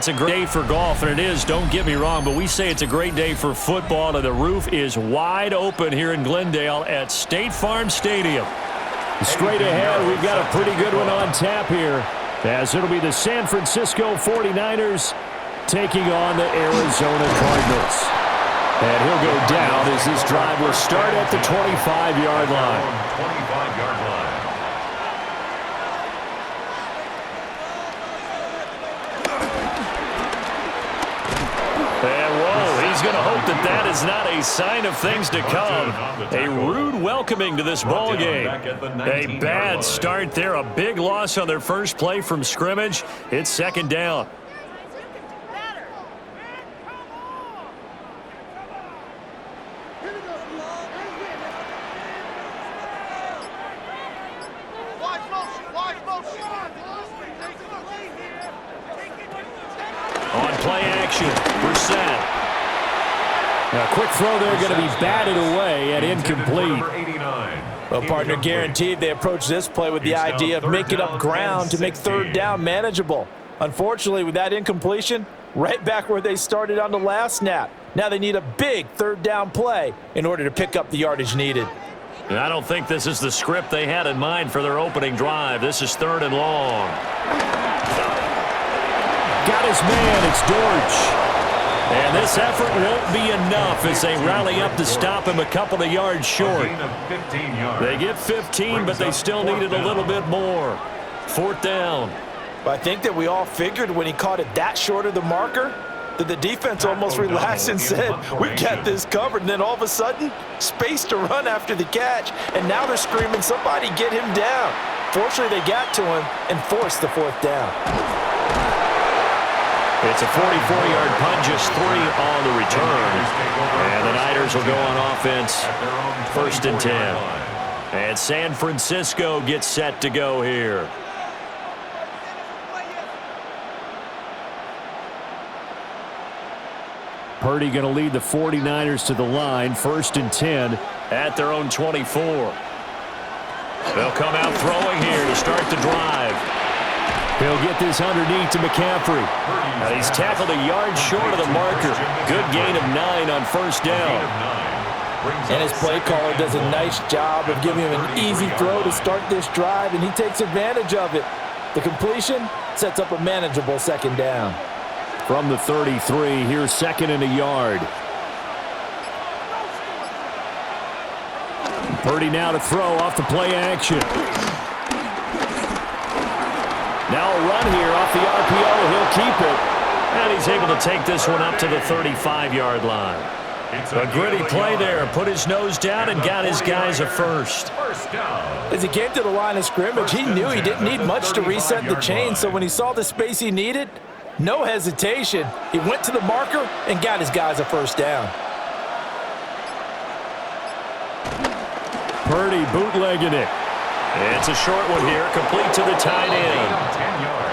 It's a great day for golf, and it is, don't get me wrong, but we say it's a great day for football, and the roof is wide open here in Glendale at State Farm Stadium. Straight ahead, we've got a pretty good one on tap here, as it'll be the San Francisco 49ers taking on the Arizona Cardinals. And he'll go down as this drive will start at the 25-yard line. 25-yard line. And whoa, he's going to hope that that is not a sign of things to come. A rude welcoming to this ball game. A bad start there, a big loss on their first play from scrimmage. It's second down. On play action, Brissett. A quick throw there, going to be batted away and incomplete. Well, partner, guaranteed they approach this play with the idea of making up ground to make third down manageable. Unfortunately, with that incompletion, right back where they started on the last snap. Now they need a big third down play in order to pick up the yardage needed. And I don't think this is the script they had in mind for their opening drive. This is third and long. Got his man, it's Dortch. And this effort won't be enough as they rally up to stop him a couple of yards short. They get 15, but they still needed a little bit more. Fourth down. I think that we all figured when he caught it that short of the marker that the defense almost relaxed and said, we've got this covered. And then all of a sudden, space to run after the catch. And now they're screaming, somebody get him down. Fortunately, they got to him and forced the fourth down. It's a 44-yard punt, just 3 on the return. And the Niners will go on offense, first and 10. And San Francisco gets set to go here. Purdy going to lead the 49ers to the line, first and 10 at their own 24. They'll come out throwing here to start the drive. He'll get this underneath to McCaffrey. Now he's tackled a yard short of the marker. Good gain of 9 on first down. And his play caller does a nice job of giving him an easy throw to start this drive, and he takes advantage of it. The completion sets up a manageable second down. From the 33, here's second and a yard. Purdy now to throw off the play action. Now a run here off the RPO. He'll keep it. And he's able to take this one up to the 35-yard line. A gritty play there. Put his nose down and got his guys a first. As he came to the line of scrimmage, he knew he didn't need much to reset the chain. So when he saw the space he needed, no hesitation. He went to the marker and got his guys a first down. Purdy bootlegging it. It's a short one here, complete to the tight end.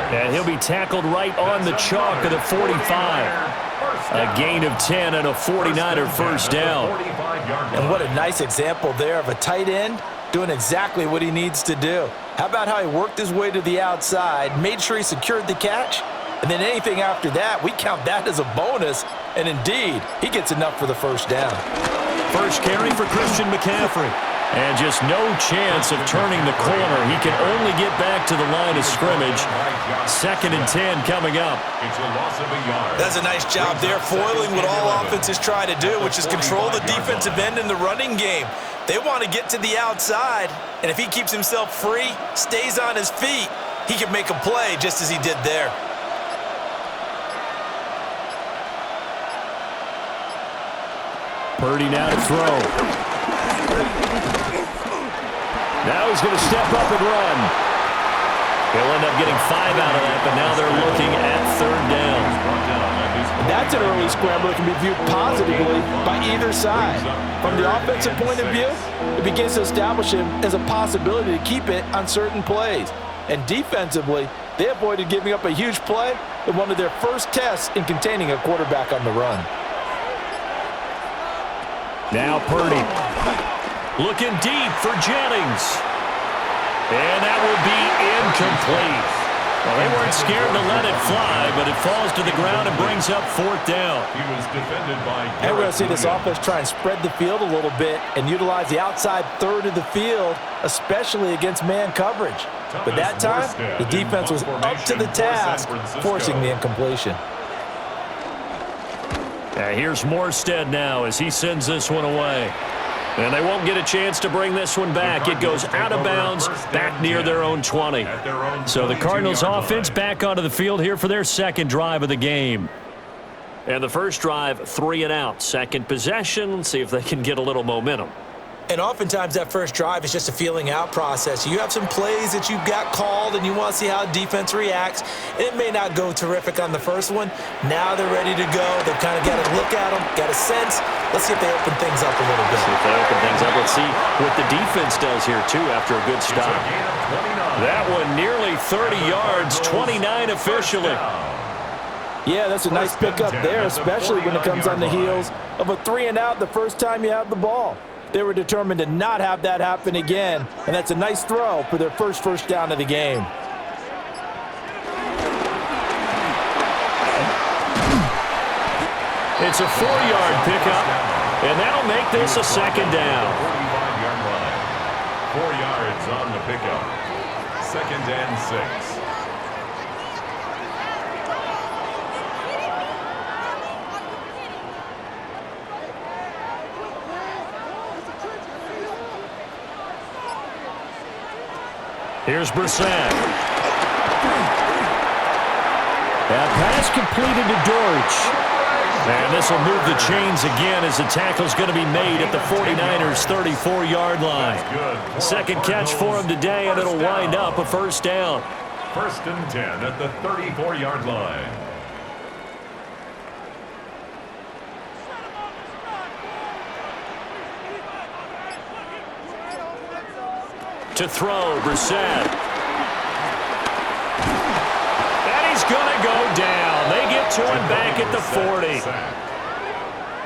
And he'll be tackled right on the chalk of the 45. A gain of 10 and a 49er first down. And what a nice example there of a tight end doing exactly what he needs to do. How about how he worked his way to the outside, made sure he secured the catch, and then anything after that, we count that as a bonus. And indeed, he gets enough for the first down. First carry for Christian McCaffrey. And just no chance of turning the corner. He can only get back to the line of scrimmage. Second and 10 coming up. It's a loss of a yard. That's a nice job there, foiling what all offenses try to do, which is control the defensive end in the running game. They want to get to the outside, and if he keeps himself free, stays on his feet, he can make a play just as he did there. Purdy now to throw. Now he's going to step up and run. He'll end up getting 5 out of that, but now they're looking at third down. That's an early scramble that can be viewed positively by either side. From the offensive point of view, it begins to establish him as a possibility to keep it on certain plays. And defensively, they avoided giving up a huge play in one of their first tests in containing a quarterback on the run. Now Purdy. Looking deep for Jennings. And that will be incomplete. Well, they weren't scared to let it fly, but it falls to the ground and brings up 4th down. He was defended by And we're going to see this offense try and spread the field a little bit and utilize the outside third of the field, especially against man coverage. But that time, the defense was up to the task, forcing the incompletion. Here's Morstead now as he sends this one away. And they won't get a chance to bring this one back. It goes out of bounds back near their own 20. So the Cardinals offense back onto the field here for their second drive of the game. And the first drive, 3 and out. Second possession, see if they can get a little momentum. And oftentimes that first drive is just a feeling out process. You have some plays that you've got called and you want to see how defense reacts. It may not go terrific on the first one. Now they're ready to go. They've kind of got to look at them, got a sense. Let's see if they open things up a little bit. See if they open things up. Let's see what the defense does here, too, after a good stop. That one nearly 30 yards, 29 officially. Yeah, that's a nice pickup there, especially when it comes on the heels of a 3 and out the first time you have the ball. They were determined to not have that happen again, and that's a nice throw for their first down of the game. It's a 4-yard pickup, and that'll make this a second down. 45-yard line. 4 yards on the pickup. 2nd and 6. Here's Brissett. That pass completed to Dortch. And this will move the chains again as the tackle's going to be made at the 49ers' 34-yard line. Second catch for him today, and it'll wind up a first down. 1st and 10 at the 34-yard line. To throw, Brissett. And he's going to go down. They get to him back at the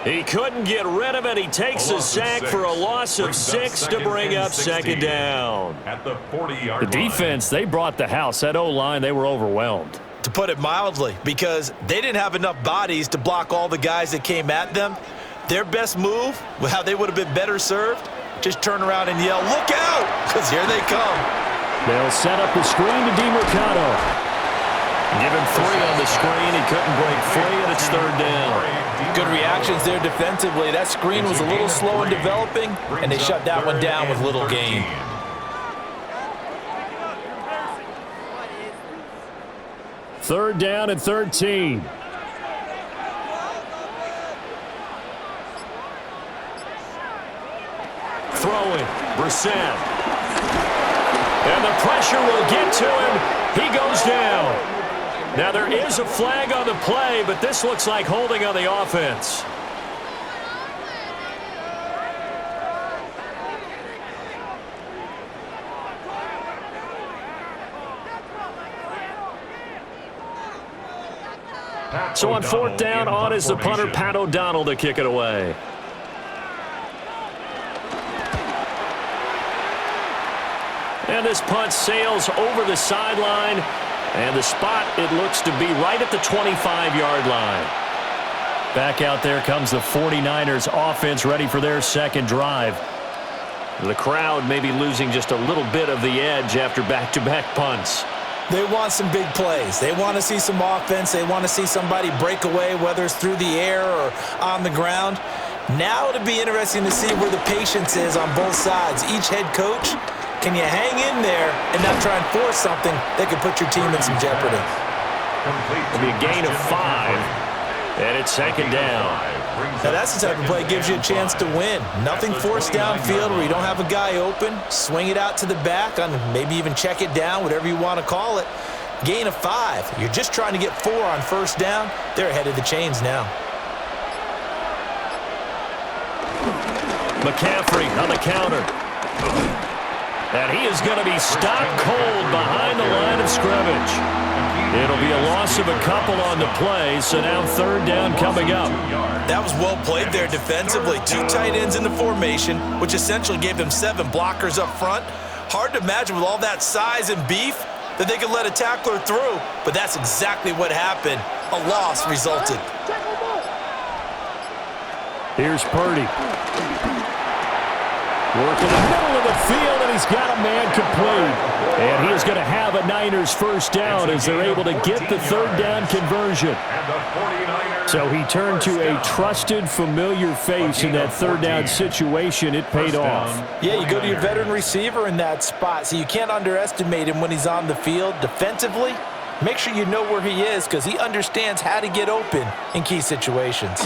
40. He couldn't get rid of it. He takes a sack for a loss of 6 to bring up 2nd down. At the 40-yard line. The defense, they brought the house. That O-line, they were overwhelmed. To put it mildly, because they didn't have enough bodies to block all the guys that came at them. Their best move, how they would have been better served, just turn around and yell, "Look out!" because here they come. They'll set up the screen to DeMercado. Give him 3 on the screen. He couldn't break free, and it's 3rd down. Good reactions there defensively. That screen was a little slow in developing, and they shut that one down with little gain. Third down and 13. Throwing, Brissett. And the pressure will get to him. He goes down. Now there is a flag on the play, but this looks like holding on the offense. So on 4th down, on is the punter, Pat O'Donnell, to kick it away. And this punt sails over the sideline. And the spot, it looks to be right at the 25-yard line. Back out there comes the 49ers offense ready for their second drive. The crowd may be losing just a little bit of the edge after back-to-back punts. They want some big plays. They want to see some offense. They want to see somebody break away, whether it's through the air or on the ground. Now it'll be interesting to see where the patience is on both sides. Each head coach, can you hang in there and not try and force something that could put your team in some jeopardy? It'll be a gain of 5, and it's 2nd down. Now that's the type of play that gives you a chance to win. Nothing forced downfield where you don't have a guy open. Swing it out to the back, on maybe even check it down, whatever you want to call it. Gain of 5. You're just trying to get 4 on 1st down. They're ahead of the chains now. McCaffrey on the counter. And he is going to be stopped cold behind the line of scrimmage. It'll be a loss of a couple on the play, so now 3rd down coming up. That was well played there defensively. 2 tight ends in the formation, which essentially gave them 7 blockers up front. Hard to imagine with all that size and beef, that they could let a tackler through, but that's exactly what happened. A loss resulted. Here's Purdy. Working in the middle of the field, and he's got a man complete. And he is going to have a Niners first down as they're able to get the third down conversion. So he turned to a trusted, familiar face in that third down situation. It paid off. Yeah, you go to your veteran receiver in that spot, so you can't underestimate him when he's on the field defensively. Make sure you know where he is because he understands how to get open in key situations.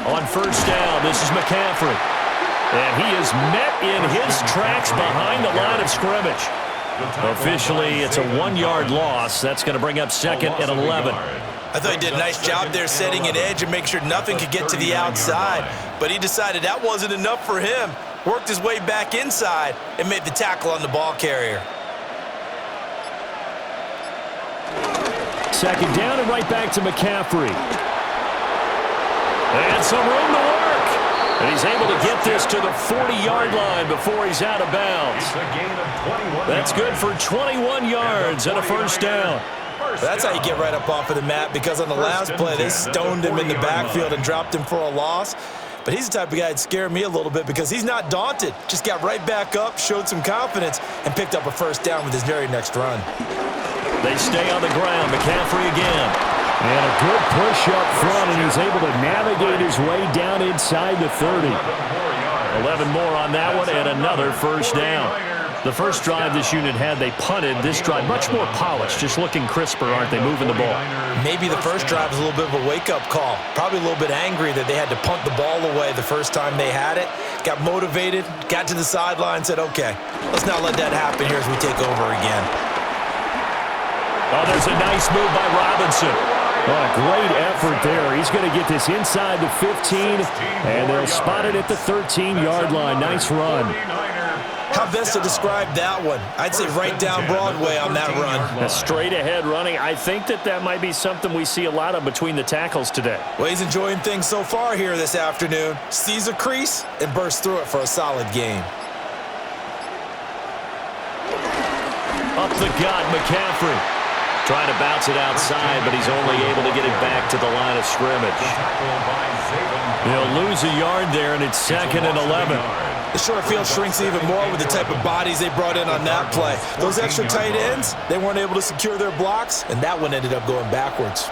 On first down, this is McCaffrey. And he is met in his tracks behind the line of scrimmage. Officially, it's a 1-yard loss. That's going to bring up second and 11. I thought he did a nice job there setting an edge and make sure nothing could get to the outside. But he decided that wasn't enough for him. Worked his way back inside and made the tackle on the ball carrier. Second down and right back to McCaffrey. And some room to work. And he's able to get this to the 40-yard line before he's out of bounds. That's good for 21 yards and a first down. That's how you get right up off of the mat, because on the last play, they stoned him in the backfield and dropped him for a loss. But he's the type of guy that scared me a little bit because he's not daunted. Just got right back up, showed some confidence, and picked up a first down with his very next run. They stay on the ground. McCaffrey again. And a good push up front, and he's able to navigate his way down inside the 30. 11 more on that one, and another first down. The first drive this unit had, they punted. This drive, much more polished, just looking crisper, aren't they, moving the ball? Maybe the first drive was a little bit of a wake-up call. Probably a little bit angry that they had to punt the ball away the first time they had it. Got motivated, got to the sideline, said, okay, let's not let that happen here as we take over again. Oh, there's a nice move by Robinson. Oh, a great effort there. He's going to get this inside the 15, and they'll spot it at the 13-yard line. Nice run. How best to describe that one? I'd say right down Broadway on that run. A straight-ahead running. I think that might be something we see a lot of between the tackles today. Well, he's enjoying things so far here this afternoon. Sees a crease and bursts through it for a solid game. Up the gut, McCaffrey. Trying to bounce it outside, but he's only able to get it back to the line of scrimmage. He'll lose a yard there, and it's second and 11. The short field shrinks even more with the type of bodies they brought in on that play. Those extra tight ends, they weren't able to secure their blocks, and that one ended up going backwards.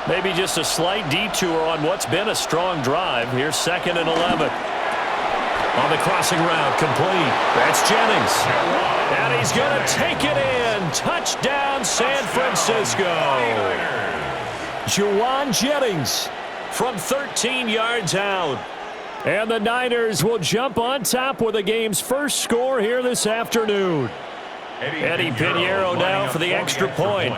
Maybe just a slight detour on what's been a strong drive. Here's second and 11. On the crossing route, complete. That's Jennings. And he's going to take it in. Touchdown, San Francisco. Juwan Jennings from 13 yards out. And the Niners will jump on top with the game's first score here this afternoon. Eddie Pinheiro now for the extra point.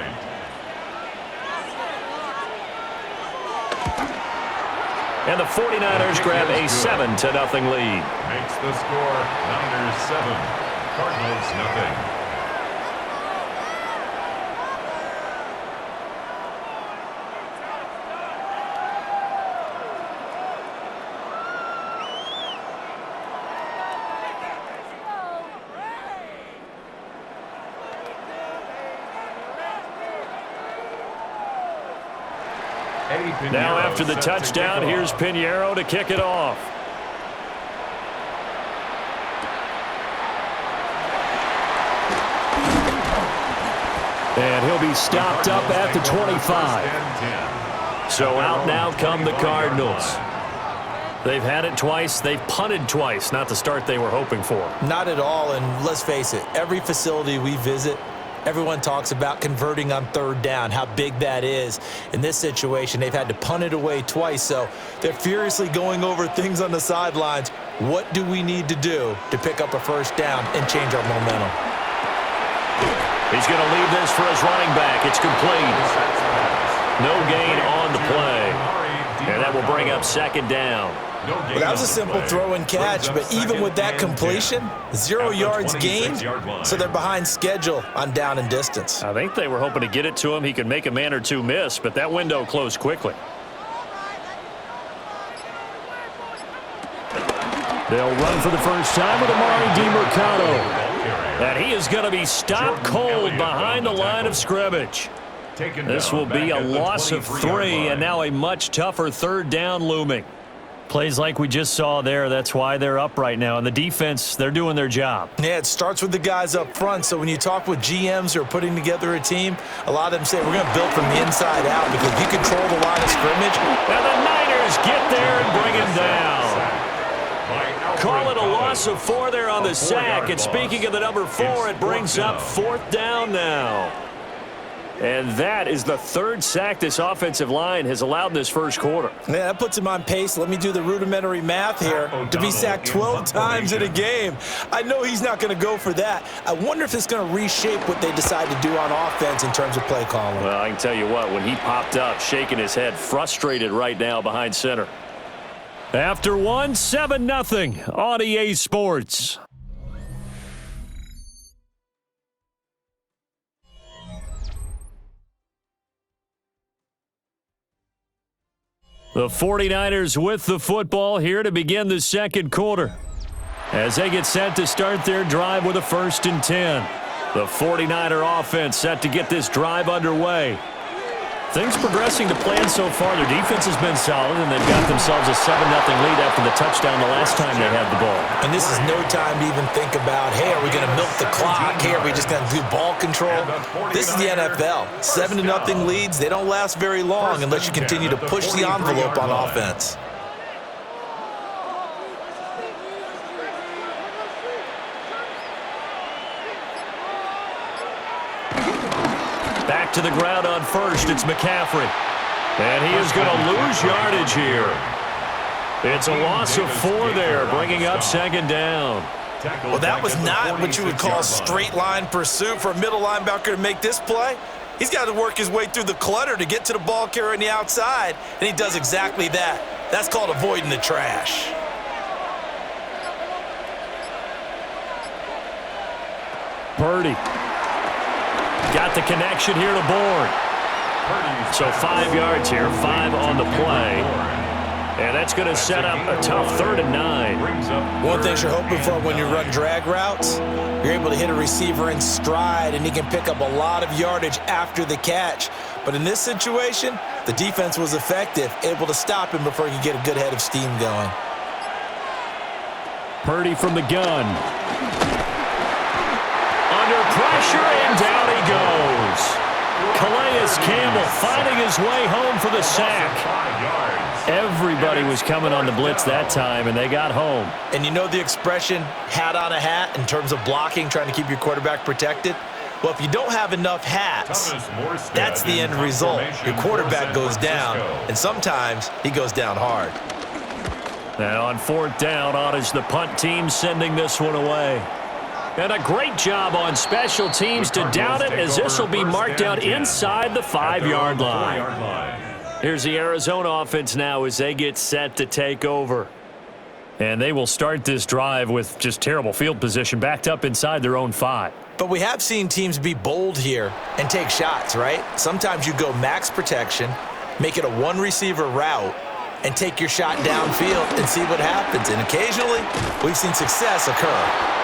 And the 49ers grab a 7-0 lead. Makes the score Niners 7, Cardinals nothing. Now after the touchdown, here's Pinheiro to kick it off. And he'll be stopped up at the 25. So out now come the Cardinals. They've had it twice. They've punted twice. Not the start they were hoping for. Not at all, and let's face it, every facility we visit, everyone talks about converting on third down, how big that is. In this situation, they've had to punt it away twice, so they're furiously going over things on the sidelines. What do we need to do to pick up a first down and change our momentum? He's going to leave this for his running back. It's complete. No gain on the play. And that will bring up second down. Well, that was a simple throw and catch, but even with that completion, 0 yards gained, so they're behind schedule on down and distance. I think they were hoping to get it to him. He could make a man or two miss, but that window closed quickly. They'll run for the first time with Amari DiMercato. And he is going to be stopped cold behind the line of scrimmage. This will be a loss of 3, and now a much tougher third down looming. Plays like we just saw there, that's why they're up right now. And the defense, they're doing their job. Yeah, it starts with the guys up front. So when you talk with GMs who are putting together a team, a lot of them say we're going to build from the inside out because you control the line of scrimmage. And the Niners get there and bring him down. Call it a loss of 4 there on the sack. And speaking of the number 4, it brings up 4th down now. And that is the 3rd sack this offensive line has allowed in this first quarter. Yeah, that puts him on pace. Let me do the rudimentary math here. To be sacked 12 times in a game, I know he's not going to go for that. I wonder if it's going to reshape what they decide to do on offense in terms of play calling. Well, I can tell you what, when he popped up, shaking his head, frustrated right now behind center. After 1, 7-0 on EA Sports. The 49ers with the football here to begin the second quarter as they get set to start their drive with a 1st and 10. The 49er offense set to get this drive underway. Things progressing to plan so far. Their defense has been solid, and they've got themselves a 7-0 lead after the touchdown the last time they had the ball. And this is no time to even think about, hey, are we going to milk the clock? Hey, are we just going to do ball control? This is the NFL. 7-0 leads, they don't last very long unless you continue to push the envelope on offense. Back to the ground on 1st, it's McCaffrey. And he is going to lose yardage here. It's a loss of 4 there, bringing up 2nd down. Well, that was not what you would call straight line pursuit for a middle linebacker to make this play. He's got to work his way through the clutter to get to the ball carrier on the outside, and he does exactly that. That's called avoiding the trash. Purdy. Got the connection here to Bourne. So 5 yards here, 5 on the play. And that's going to set up a tough 3rd and 9. One thing you're hoping for when you run drag routes, you're able to hit a receiver in stride, and he can pick up a lot of yardage after the catch. But in this situation, the defense was effective, able to stop him before he could get a good head of steam going. Purdy from the gun. Under pressure, and down he goes. Calais Campbell finding his way home for the sack. Everybody was coming on the blitz that time, and they got home. And you know the expression, hat on a hat, in terms of blocking, trying to keep your quarterback protected? Well, if you don't have enough hats, that's the end result. Your quarterback goes down, and sometimes he goes down hard. Now on 4th down, on is the punt team sending this one away. And a great job on special teams to down it, as this will be marked out inside the 5-yard line. Here's the Arizona offense now as they get set to take over. And they will start this drive with just terrible field position, backed up inside their own 5. But we have seen teams be bold here and take shots, right? Sometimes you go max protection, make it a one-receiver route, and take your shot downfield and see what happens. And occasionally, we've seen success occur.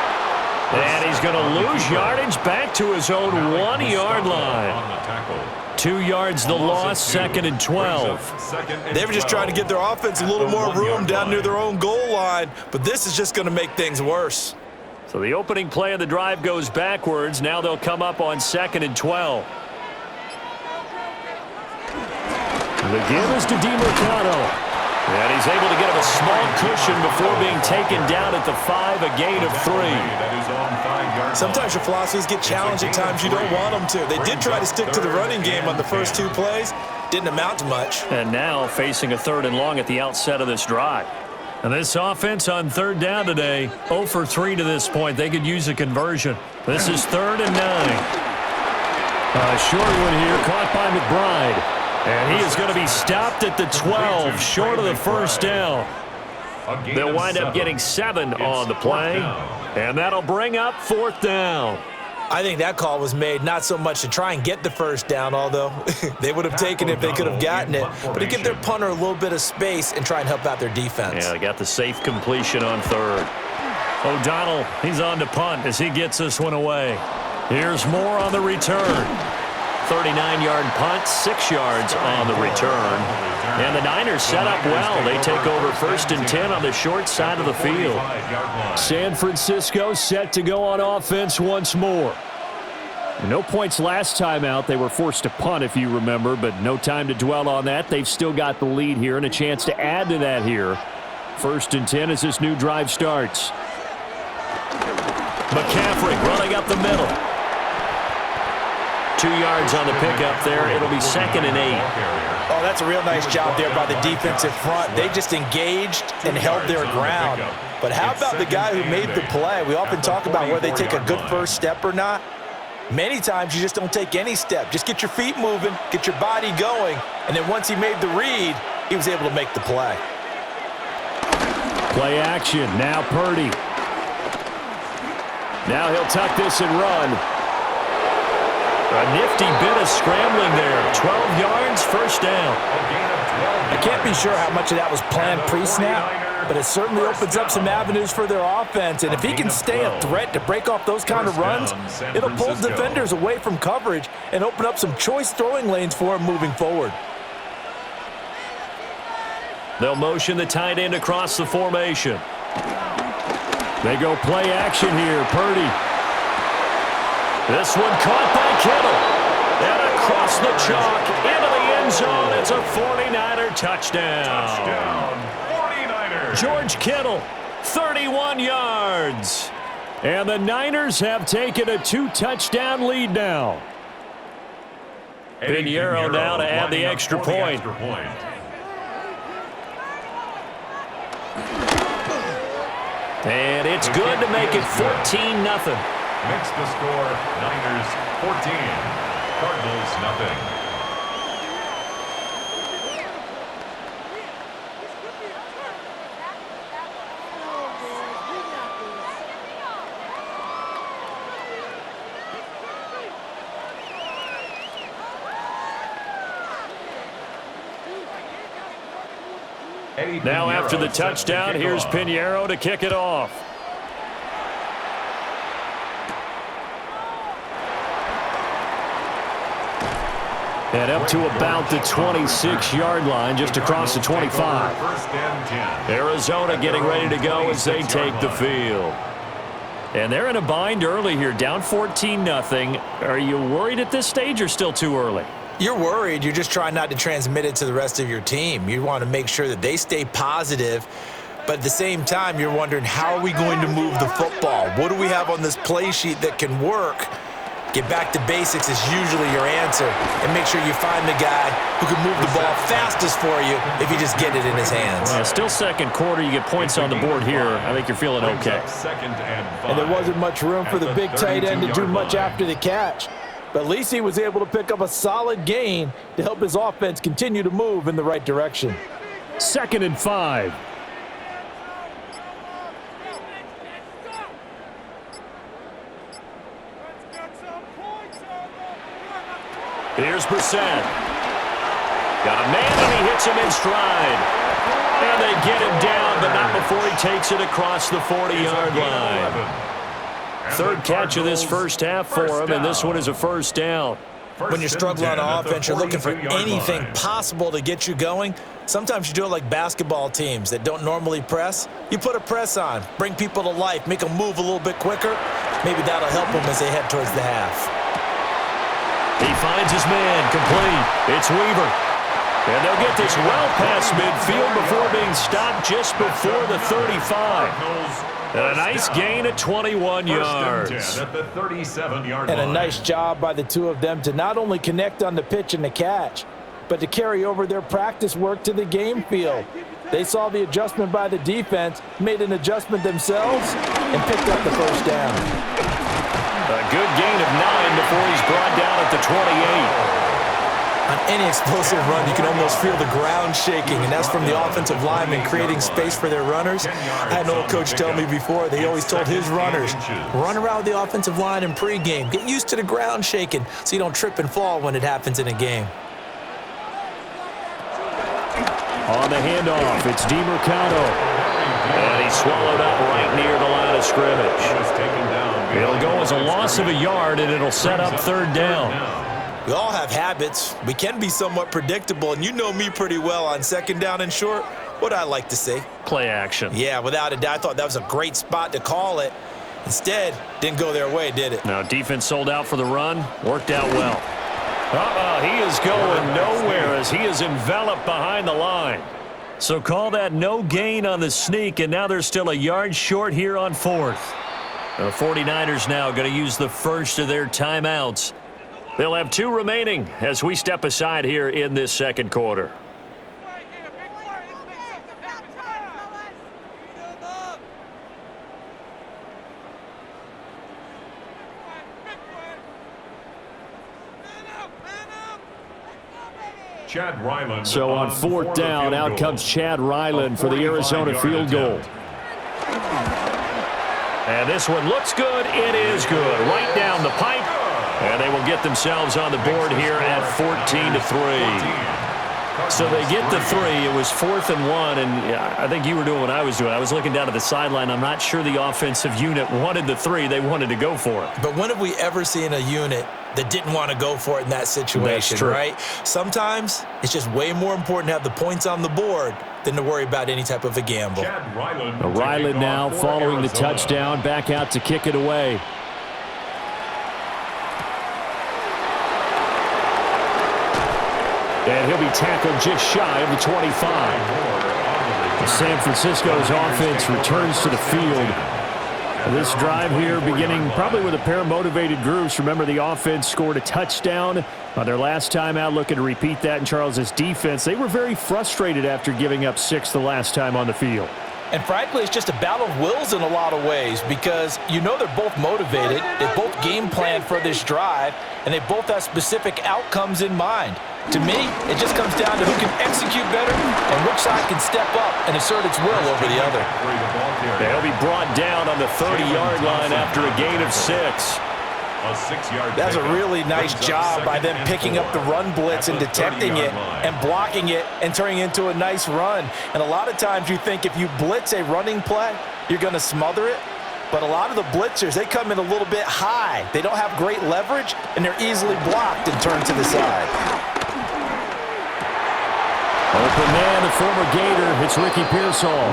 And he's going to lose yardage back to his own 1-yard line. 2 yards the loss, 2nd and 12. They were just trying to give their offense a little more room down near their own goal line, but this is just going to make things worse. So the opening play of the drive goes backwards. Now they'll come up on 2nd and 12. The give is to DeMarcano. And he's able to get him a small cushion before being taken down at the 5, a gain of 3. Sometimes your philosophies get challenged at times you don't want them to. They did try to stick to the running game on the first 2 plays. Didn't amount to much. And now facing a 3rd and long at the outset of this drive. And this offense on 3rd down today, 0 for 3 to this point. They could use a conversion. This is 3rd and 9. A short one here, caught by McBride. And he is going to be stopped at the 12, short of the 1st down. They'll wind up getting 7 on the play, and that'll bring up 4th down. I think that call was made not so much to try and get the 1st down, although they would have taken it if they could have gotten it, but to give their punter a little bit of space and try and help out their defense. Yeah, they got the safe completion on 3rd. O'Donnell, he's on to punt as he gets this one away. Here's more on the return. 39-yard punt, 6 yards on the return. And the Niners set up well. They take over 1st and 10 on the short side of the field. San Francisco set to go on offense once more. No points last time out. They were forced to punt, if you remember, but no time to dwell on that. They've still got the lead here and a chance to add to that here. 1st and 10 as this new drive starts. McCaffrey running up the middle. 2 yards on the pickup there. It'll be 2nd and 8. Oh, that's a real nice job there by the defensive front. They just engaged and held their ground. But how about the guy who made the play? We often talk about whether they take a good first step or not. Many times you just don't take any step. Just get your feet moving, get your body going, and then once he made the read, he was able to make the play. Play action. Now Purdy. Now he'll tuck this and run. A nifty bit of scrambling there. 12 yards, 1st down. I can't be sure how much of that was planned pre-snap, but it certainly opens up some avenues for their offense. And if he can stay a threat to break off those kind of runs, it'll pull defenders away from coverage and open up some choice throwing lanes for him moving forward. They'll motion the tight end across the formation. They go play action here. Purdy. This one caught by Kittle. And across the chalk into the end zone. It's a 49er touchdown. Touchdown, 49ers. George Kittle, 31 yards. And the Niners have taken a 2-touchdown lead now. Pinheiro now to add the extra point. And it's good to make it 14-0. Makes the score Niners 14, Cardinals nothing. Now after the touchdown, here's Pinheiro to kick it off. And up to about the 26-yard line, just across the 25. Arizona getting ready to go as they take the field. And they're in a bind early here, down 14-0. Are you worried at this stage or still too early? You're worried. You're just trying not to transmit it to the rest of your team. You want to make sure that they stay positive. But at the same time, you're wondering, how are we going to move the football? What do we have on this play sheet that can work? Get back to basics is usually your answer. And make sure you find the guy who can move the ball fastest for you if you just get it in his hands. Yeah, still 2nd quarter. You get points on the board here. I think you're feeling okay. And there wasn't much room for the big tight end to do much after the catch. But at least he was able to pick up a solid gain to help his offense continue to move in the right direction. 2nd and 5. Here's Brissett. Got a man, and he hits him in stride. And they get him down, but not before he takes it across the 40-yard line. 3rd catch of this first half for him, and this one is a 1st down. When you're struggling on offense, you're looking for anything possible to get you going. Sometimes you do it like basketball teams that don't normally press. You put a press on, bring people to life, make them move a little bit quicker. Maybe that'll help them as they head towards the half. He finds his man, complete. It's Weaver. And they'll get this well past midfield before being stopped just before the 35. And a nice gain at 21 yards. At the 37-yard and line. a nice job by the two of them to not only connect on the pitch and the catch, but to carry over their practice work to the game field. They saw the adjustment by the defense, made an adjustment themselves, and picked up the 1st down. A good gain of 9 before he's brought down at the 28. On any explosive run, you can almost feel the ground shaking, and that's from the offensive linemen creating space for their runners. I had an old coach tell me before, they always told his runners, run around the offensive line in pregame. Get used to the ground shaking so you don't trip and fall when it happens in a game. On the handoff, it's DiMercado. And he's swallowed up right near the line of scrimmage. It'll go as a loss of a yard, and it'll set up third down. We all have habits. We can be somewhat predictable, and you know me pretty well on second down and short. What I like to say? Play action. Yeah, without a doubt. I thought that was a great spot to call it. Instead, didn't go their way, did it? Now, defense sold out for the run. Worked out well. He is going nowhere as he is enveloped behind the line. So call that no gain on the sneak, and now they're still a yard short here on fourth. The 49ers now going to use the first of their timeouts. They'll have 2 remaining as we step aside here in this second quarter. So on fourth down, out comes Chad Ryland for the Arizona field goal. And this one looks good. It is good. Right down the pipe. And they will get themselves on the board here at 14-3. So they get the 3. It was 4th and 1, and I think you were doing what I was doing. I was looking down at the sideline. I'm not sure the offensive unit wanted the 3. They wanted to go for it. But when have we ever seen a unit that didn't want to go for it in that situation, right? Sometimes it's just way more important to have the points on the board than to worry about any type of a gamble. Ryland now following the touchdown, back out to kick it away. And he'll be tackled just shy of the 25. San Francisco's offense returns to the field. This drive here beginning probably with a pair of motivated groups. Remember, the offense scored a touchdown on their last time out, looking to repeat that in Charles's defense. They were very frustrated after giving up 6 the last time on the field. And frankly, it's just a battle of wills in a lot of ways because you know they're both motivated. They both game planned for this drive, and they both have specific outcomes in mind. To me, it just comes down to who can execute better and which side can step up and assert its will over the other. They'll be brought down on the 30-yard line after a gain of 6. That's a really nice job by them picking up the run blitz and detecting it and blocking it and turning it into a nice run. And a lot of times you think if you blitz a running play, you're going to smother it. But a lot of the blitzers, they come in a little bit high. They don't have great leverage, and they're easily blocked and turned to the side. Open man, the former Gator. It's Ricky Pearsall.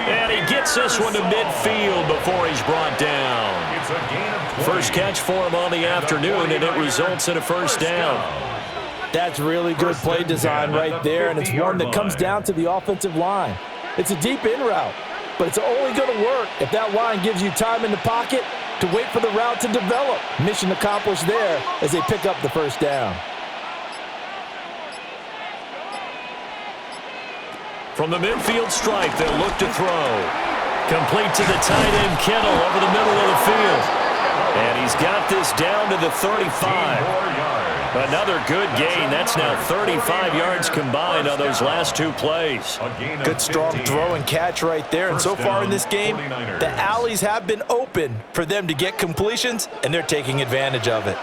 And he gets this one to midfield before he's brought down. First catch for him on the afternoon, and it results in a first down. That's really good play design right there, and it's one that comes down to the offensive line. It's a deep in route, but it's only going to work if that line gives you time in the pocket to wait for the route to develop. Mission accomplished there as they pick up the first down. From the midfield stripe, they'll look to throw. Complete to the tight end, Kittle, over the middle of the field. And he's got this down to the 35. Another good gain. That's now 35 yards combined on those last 2 plays. Good strong throw and catch right there. And so far in this game, the alleys have been open for them to get completions, and they're taking advantage of it.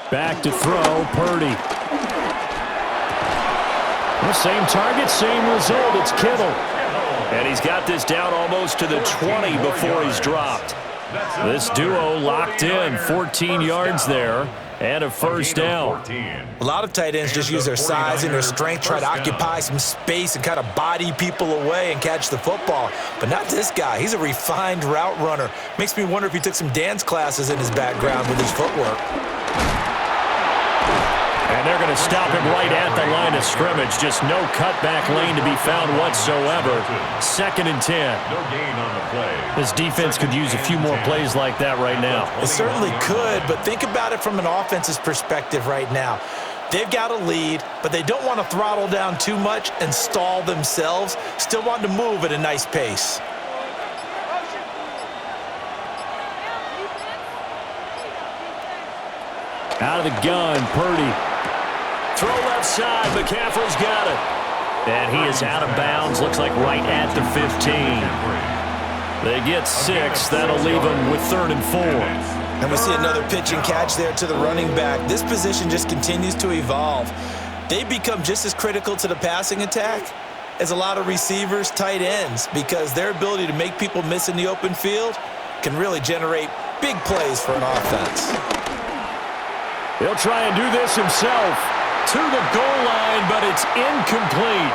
Back to throw, Purdy. The same target, same result. It's Kittle. And he's got this down almost to the 20 before he's dropped. This duo locked in, 14 yards there, and a first down. A lot of tight ends just use their size and their strength, try to occupy some space and kind of body people away and catch the football. But not this guy. He's a refined route runner. Makes me wonder if he took some dance classes in his background with his footwork. And they're going to stop him right at the line of scrimmage. Just no cutback lane to be found whatsoever. 2nd and 10. No gain on the play. This defense could use a few more plays like that right now. It certainly could, but think about it from an offense's perspective right now. They've got a lead, but they don't want to throttle down too much and stall themselves. Still want to move at a nice pace. Out of the gun, Purdy. Throw left side, McCaffrey's got it. And he is out of bounds, looks like right at the 15. They get 6, that'll leave them with 3rd and 4. And we see another pitch and catch there to the running back. This position just continues to evolve. they become just as critical to the passing attack as a lot of receivers, tight ends, because their ability to make people miss in the open field can really generate big plays for an offense. He'll try and do this himself to the goal line, but it's incomplete.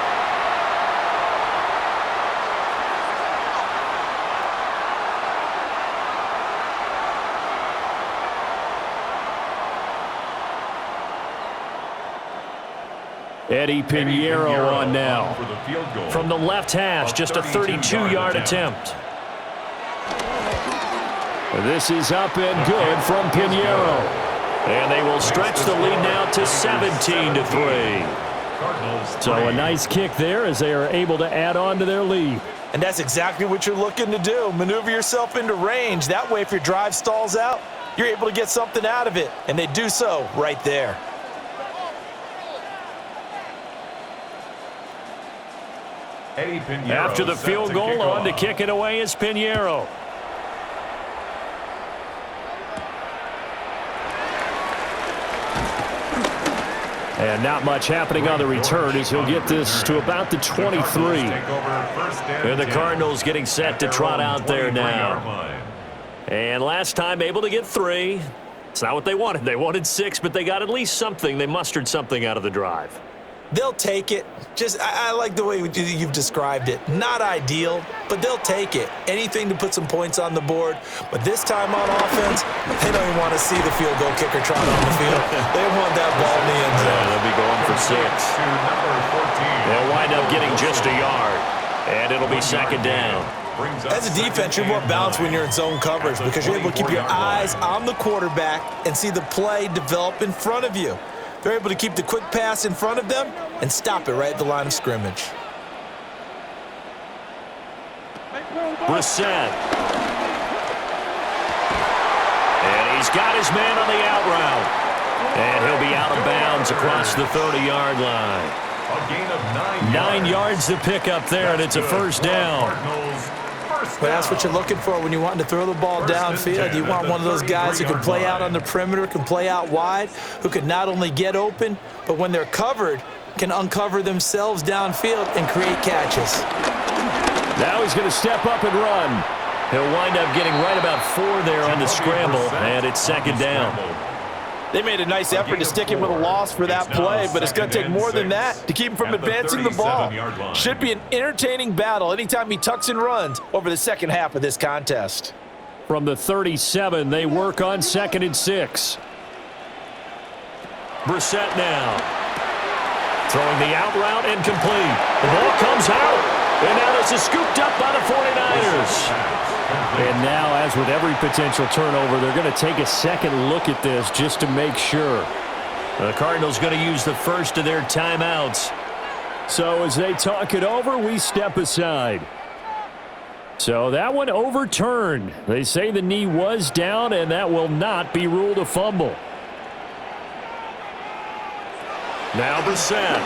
Eddie Pinheiro on now. From the left hash, just a 32-yard attempt. This is up and good from Pinheiro. And they will stretch the lead now to 17-3. So a nice kick there as they are able to add on to their lead. And that's exactly what you're looking to do. Maneuver yourself into range. That way, if your drive stalls out, you're able to get something out of it. And they do so right there. After the field goal, on to kick it away is Pinheiro. And not much happening on the return as he'll get this to about the 23. And the Cardinals getting set to trot out there now. And last time able to get 3. It's not what they wanted. They wanted 6, but they got at least something. They mustered something out of the drive. They'll take it. I like the way you've described it. Not ideal, but they'll take it. Anything to put some points on the board. But this time on offense, they don't even want to see the field goal kicker trot on the field. They want that ball in the end zone. They'll be going for 6. They'll wind up getting just a yard. And it'll be second down. As a defense, you're more balanced when you're in zone coverage because you're able to keep your eyes on the quarterback and see the play develop in front of you. They're able to keep the quick pass in front of them and stop it right at the line of scrimmage. Brissett. And he's got his man on the out route. And he'll be out of bounds across the 30-yard line. A gain of 9 yards to pick up there, and it's a first down. But that's what you're looking for when you want to throw the ball downfield. You want one of those guys who can play out on the perimeter, can play out wide, who can not only get open, but when they're covered, can uncover themselves downfield and create catches. Now he's going to step up and run. He'll wind up getting right about 4 there on the scramble, and it's second down. They made a nice effort to stick him with a loss for that play, but it's going to take more than that to keep him from advancing the ball. Should be an entertaining battle anytime he tucks and runs over the second half of this contest. From the 37, they work on 2nd and 6. Brissett now. Throwing the out route incomplete. The ball comes out, and now this is scooped up by the 49ers. And now, as with every potential turnover, they're going to take a second look at this just to make sure. The Cardinals going to use the first of their timeouts. So as they talk it over, we step aside. So that one overturned. They say the knee was down, and that will not be ruled a fumble. Now Brissett.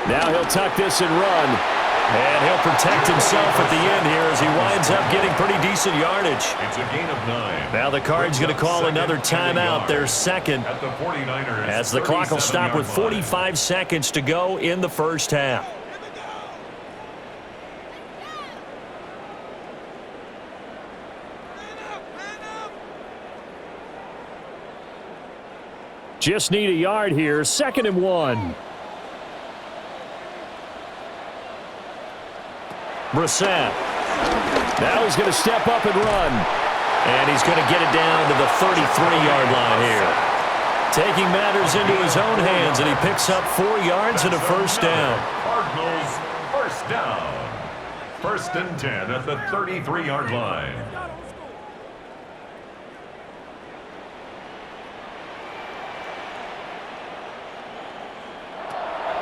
Now he'll tuck this and run. And he'll protect himself at the end here as he winds up getting pretty decent yardage. It's a gain of 9. Now the Cards going to call another timeout, their second, at the 49ers, as the clock will stop with 45 seconds to go in the first half. Just need a yard here, 2nd and 1. Brissett. Now he's going to step up and run. And he's going to get it down to the 33-yard line here. Taking matters into his own hands, and he picks up 4 yards and a first down. Cardinals first down. 1st and 10 at the 33-yard line.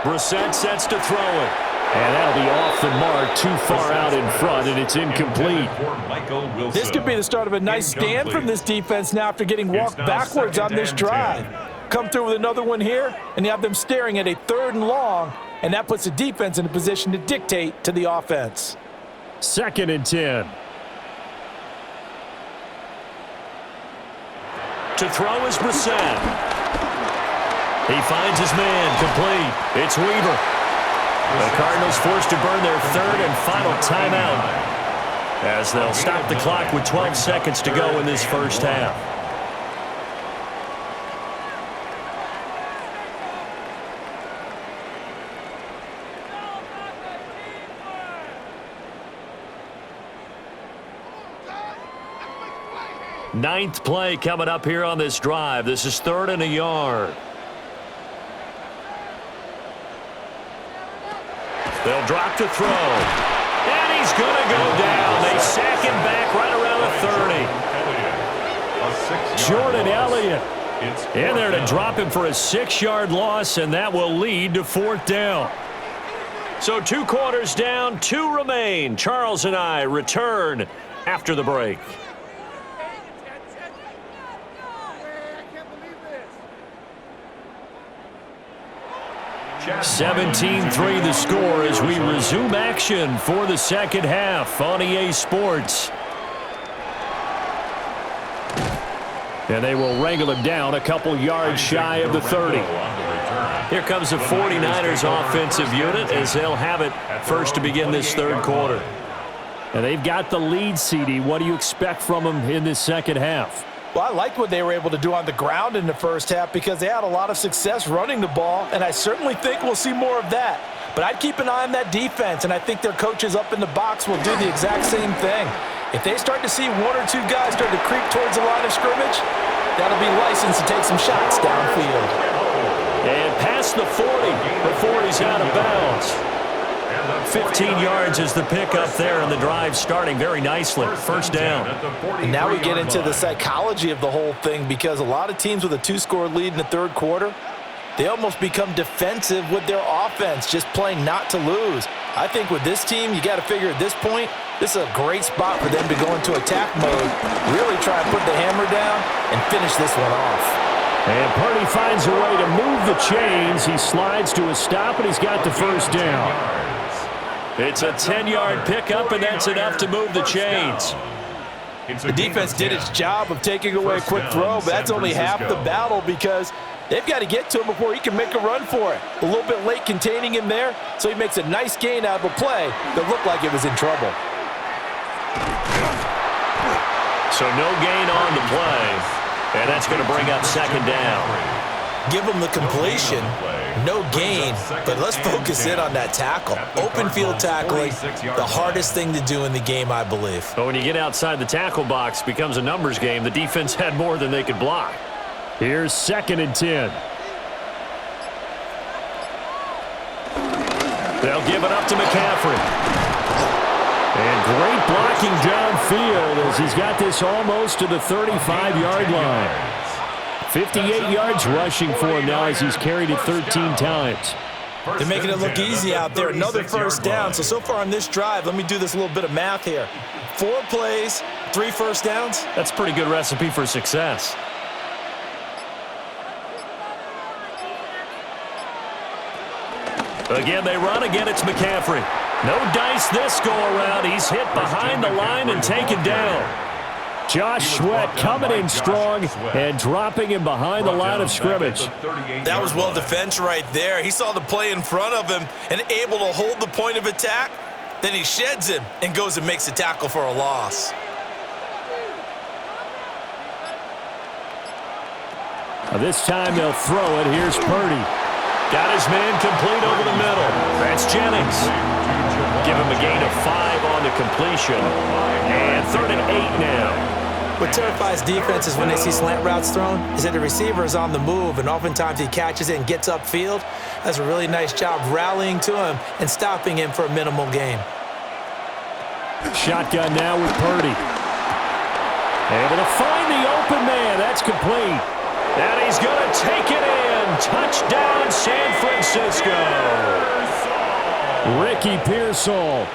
Brissett sets to throw it. And that'll be off the mark, too far out in front, and it's incomplete. This could be the start of a nice stand from this defense now after getting walked backwards on this drive. Come through with another one here, and you have them staring at a 3rd and long, and that puts the defense in a position to dictate to the offense. 2nd and 10. To throw is Brissett. He finds his man, complete. It's Weaver. The Cardinals forced to burn their third and final timeout as they'll stop the clock with 12 seconds to go in this first half. Ninth play coming up here on this drive. This is 3rd and a yard. They'll drop to throw. And he's going to go down. They sack him back right around the 30. Jordan Elliott in there to drop him for a 6-yard loss, and that will lead to 4th down. So 2 quarters down, 2 remain. Charles and I return after the break. 17-3 the score as we resume action for the second half on EA Sports. And they will wrangle him down a couple yards shy of the 30. Here comes the 49ers offensive unit as they'll have it first to begin this third quarter. And they've got the lead, CD. What do you expect from them in this second half? Well, I liked what they were able to do on the ground in the first half because they had a lot of success running the ball, and I certainly think we'll see more of that. But I'd keep an eye on that defense, and I think their coaches up in the box will do the exact same thing. If they start to see 1 or 2 guys start to creep towards the line of scrimmage, that'll be licensed to take some shots downfield. And past the 40 before he's out of bounds. 15 yards is the pickup there, and the drive starting very nicely. First down. And now we get into the psychology of the whole thing because a lot of teams with a 2-score lead in the third quarter, they almost become defensive with their offense, just playing not to lose. I think with this team, you got to figure at this point, this is a great spot for them to go into attack mode, really try to put the hammer down and finish this one off. And Purdy finds a way to move the chains. He slides to a stop, and he's got the first down. It's a 10-yard pickup, and that's enough to move the chains. The defense did its job of taking away a quick throw, but that's only half the battle because they've got to get to him before he can make a run for it. A little bit late containing him there, so he makes a nice gain out of a play that looked like it was in trouble. So no gain on the play, and that's going to bring up second down. Give him the completion, no gain, but let's focus in on that tackle. Open field tackling, the hardest thing to do in the game, I believe. But when you get outside the tackle box, it becomes a numbers game. The defense had more than they could block. Here's 2nd and 10. They'll give it up to McCaffrey. And great blocking downfield as he's got this almost to the 35-yard line. 58 yards rushing for him now as he's carried it 13 times. They're making it look easy out there. Another first down. So far on this drive, let me do this little bit of math here. 4 plays, 3 first downs. That's a pretty good recipe for success. Again, they run. Again, it's McCaffrey. No dice this go-around. He's hit behind the line and taken down. Josh Sweat coming in strong and dropping him behind the line of scrimmage. That was well defense right there. He saw the play in front of him and able to hold the point of attack. Then he sheds him and goes and makes a tackle for a loss. This time they'll throw it. Here's Purdy. Got his man complete over the middle. That's Jennings. Give him a gain of 5 on the completion. And 3rd and 8 now. What terrifies defenses when they see slant routes thrown is that the receiver is on the move, and oftentimes he catches it and gets upfield. Does a really nice job rallying to him and stopping him for a minimal gain. Shotgun now with Purdy. Able to find the open man. That's complete. And he's going to take it in. Touchdown, San Francisco. Ricky Pearsall,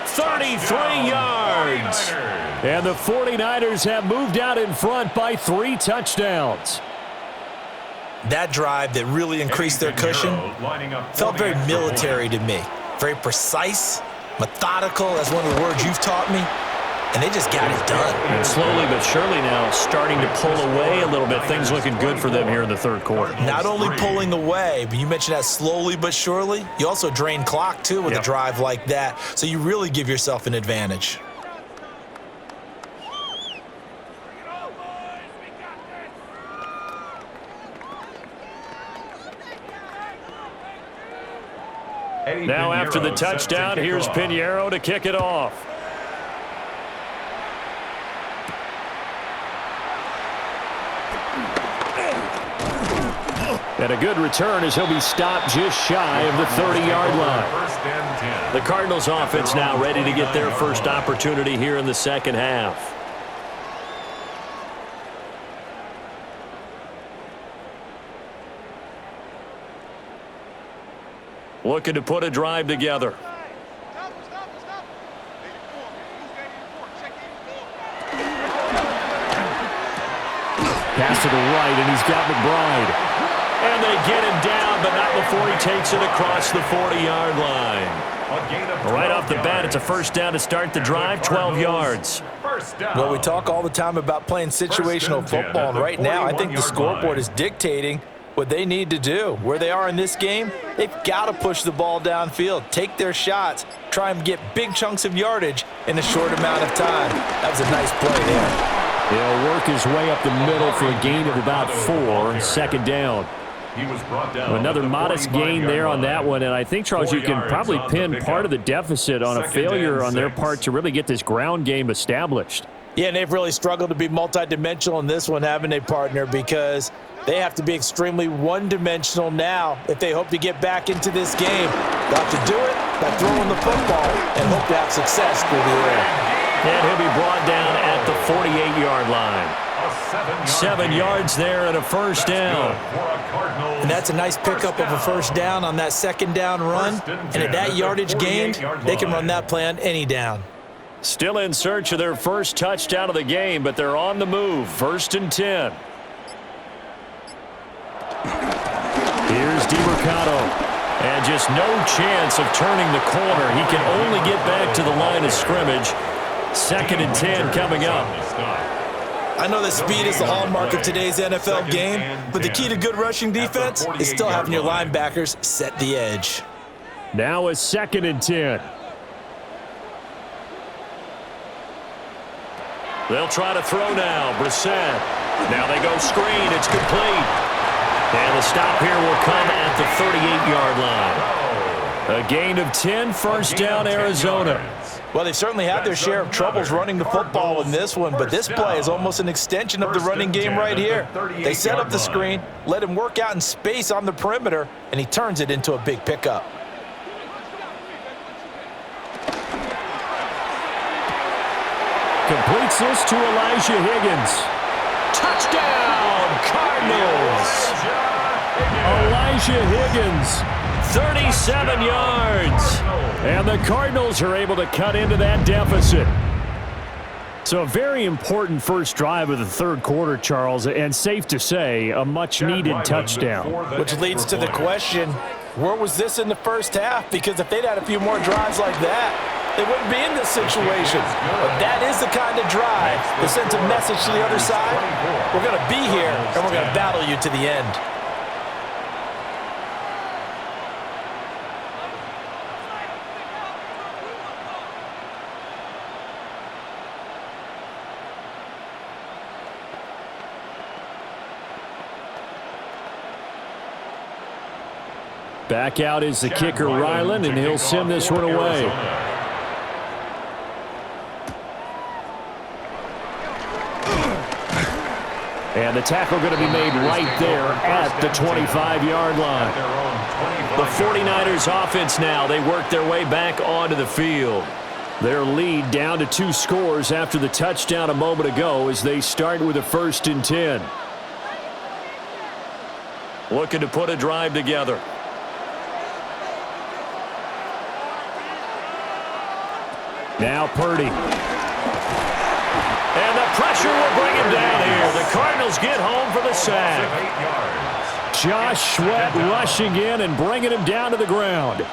33 yards. And the 49ers have moved out in front by 3 touchdowns. That drive that really increased their cushion felt very military to me. Very precise, methodical, that's one of the words you've taught me. and they just got it done. And slowly but surely now starting to pull away a little bit. Things looking good for them here in the third quarter. Not only pulling away, but you mentioned that slowly but surely. You also drain clock, too, with a drive like that. So you really give yourself an advantage. Now after the touchdown, here's Pinheiro to kick it off. And a good return as he'll be stopped just shy of the 30-yard line. The Cardinals offense now ready to get their first opportunity here in the second half. Looking to put a drive together. Pass to the right, and he's got McBride. And they get him down, but not before he takes it across the 40-yard line. Right off the bat, it's a first down to start the drive, 12 yards. Well, we talk all the time about playing situational football, and right now I think the scoreboard is dictating what they need to do. Where they are in this game, they've got to push the ball downfield, take their shots, try and get big chunks of yardage in a short amount of time. That was a nice play there. He'll work his way up the middle for a gain of about 4, second down. Another modest gain there on that one, and I think, Charles, you can probably pin part of the deficit on a failure on their part to really get this ground game established. Yeah, and they've really struggled to be multidimensional in this one, haven't they, partner, because they have to be extremely one-dimensional now if they hope to get back into this game. They'll have to do it by throwing the football and hope to have success through the air. And he'll be brought down at the 48-yard line. 7 yards there and a first down. And that's a nice pickup of a first down on that second down run. And at that yardage gained, they can run that play on any down. Still in search of their first touchdown of the game, but they're on the move. 1st and 10. Here's DiMercato. And just no chance of turning the corner. He can only get back to the line of scrimmage. 2nd and 10 coming up. I know that speed is the hallmark of today's NFL game, but the key to good rushing defense is still having your linebackers set the edge. Now it's 2nd and 10. They'll try to throw now. Brissett. Now they go screen. It's complete. And the stop here will come at the 38-yard line. A gain of 10, first down, Arizona. Well, they've certainly had their share of troubles running the football in this one, but this play is almost an extension of the running game right here. They set up the screen, let him work out in space on the perimeter, and he turns it into a big pickup. Completes this to Elijah Higgins. Touchdown, Cardinals! Elijah Higgins, 37 yards. And the Cardinals are able to cut into that deficit. So a very important first drive of the third quarter, Charles, and safe to say, a much-needed touchdown. Which leads to the question, where was this in the first half? Because if they'd had a few more drives like that, they wouldn't be in this situation. But that is the kind of drive that sends a message to the other side. We're going to be here, and we're going to battle you to the end. Back out is the kicker, Ryland, and he'll send this one away. And the tackle going to be made right there at the 25-yard line. The 49ers offense now, they work their way back onto the field. Their lead down to 2 scores after the touchdown a moment ago as they start with a 1st and 10. Looking to put a drive together. Now Purdy. And the pressure will bring him down here. The Cardinals get home for the sack. Josh Sweat rushing in and bringing him down to the ground.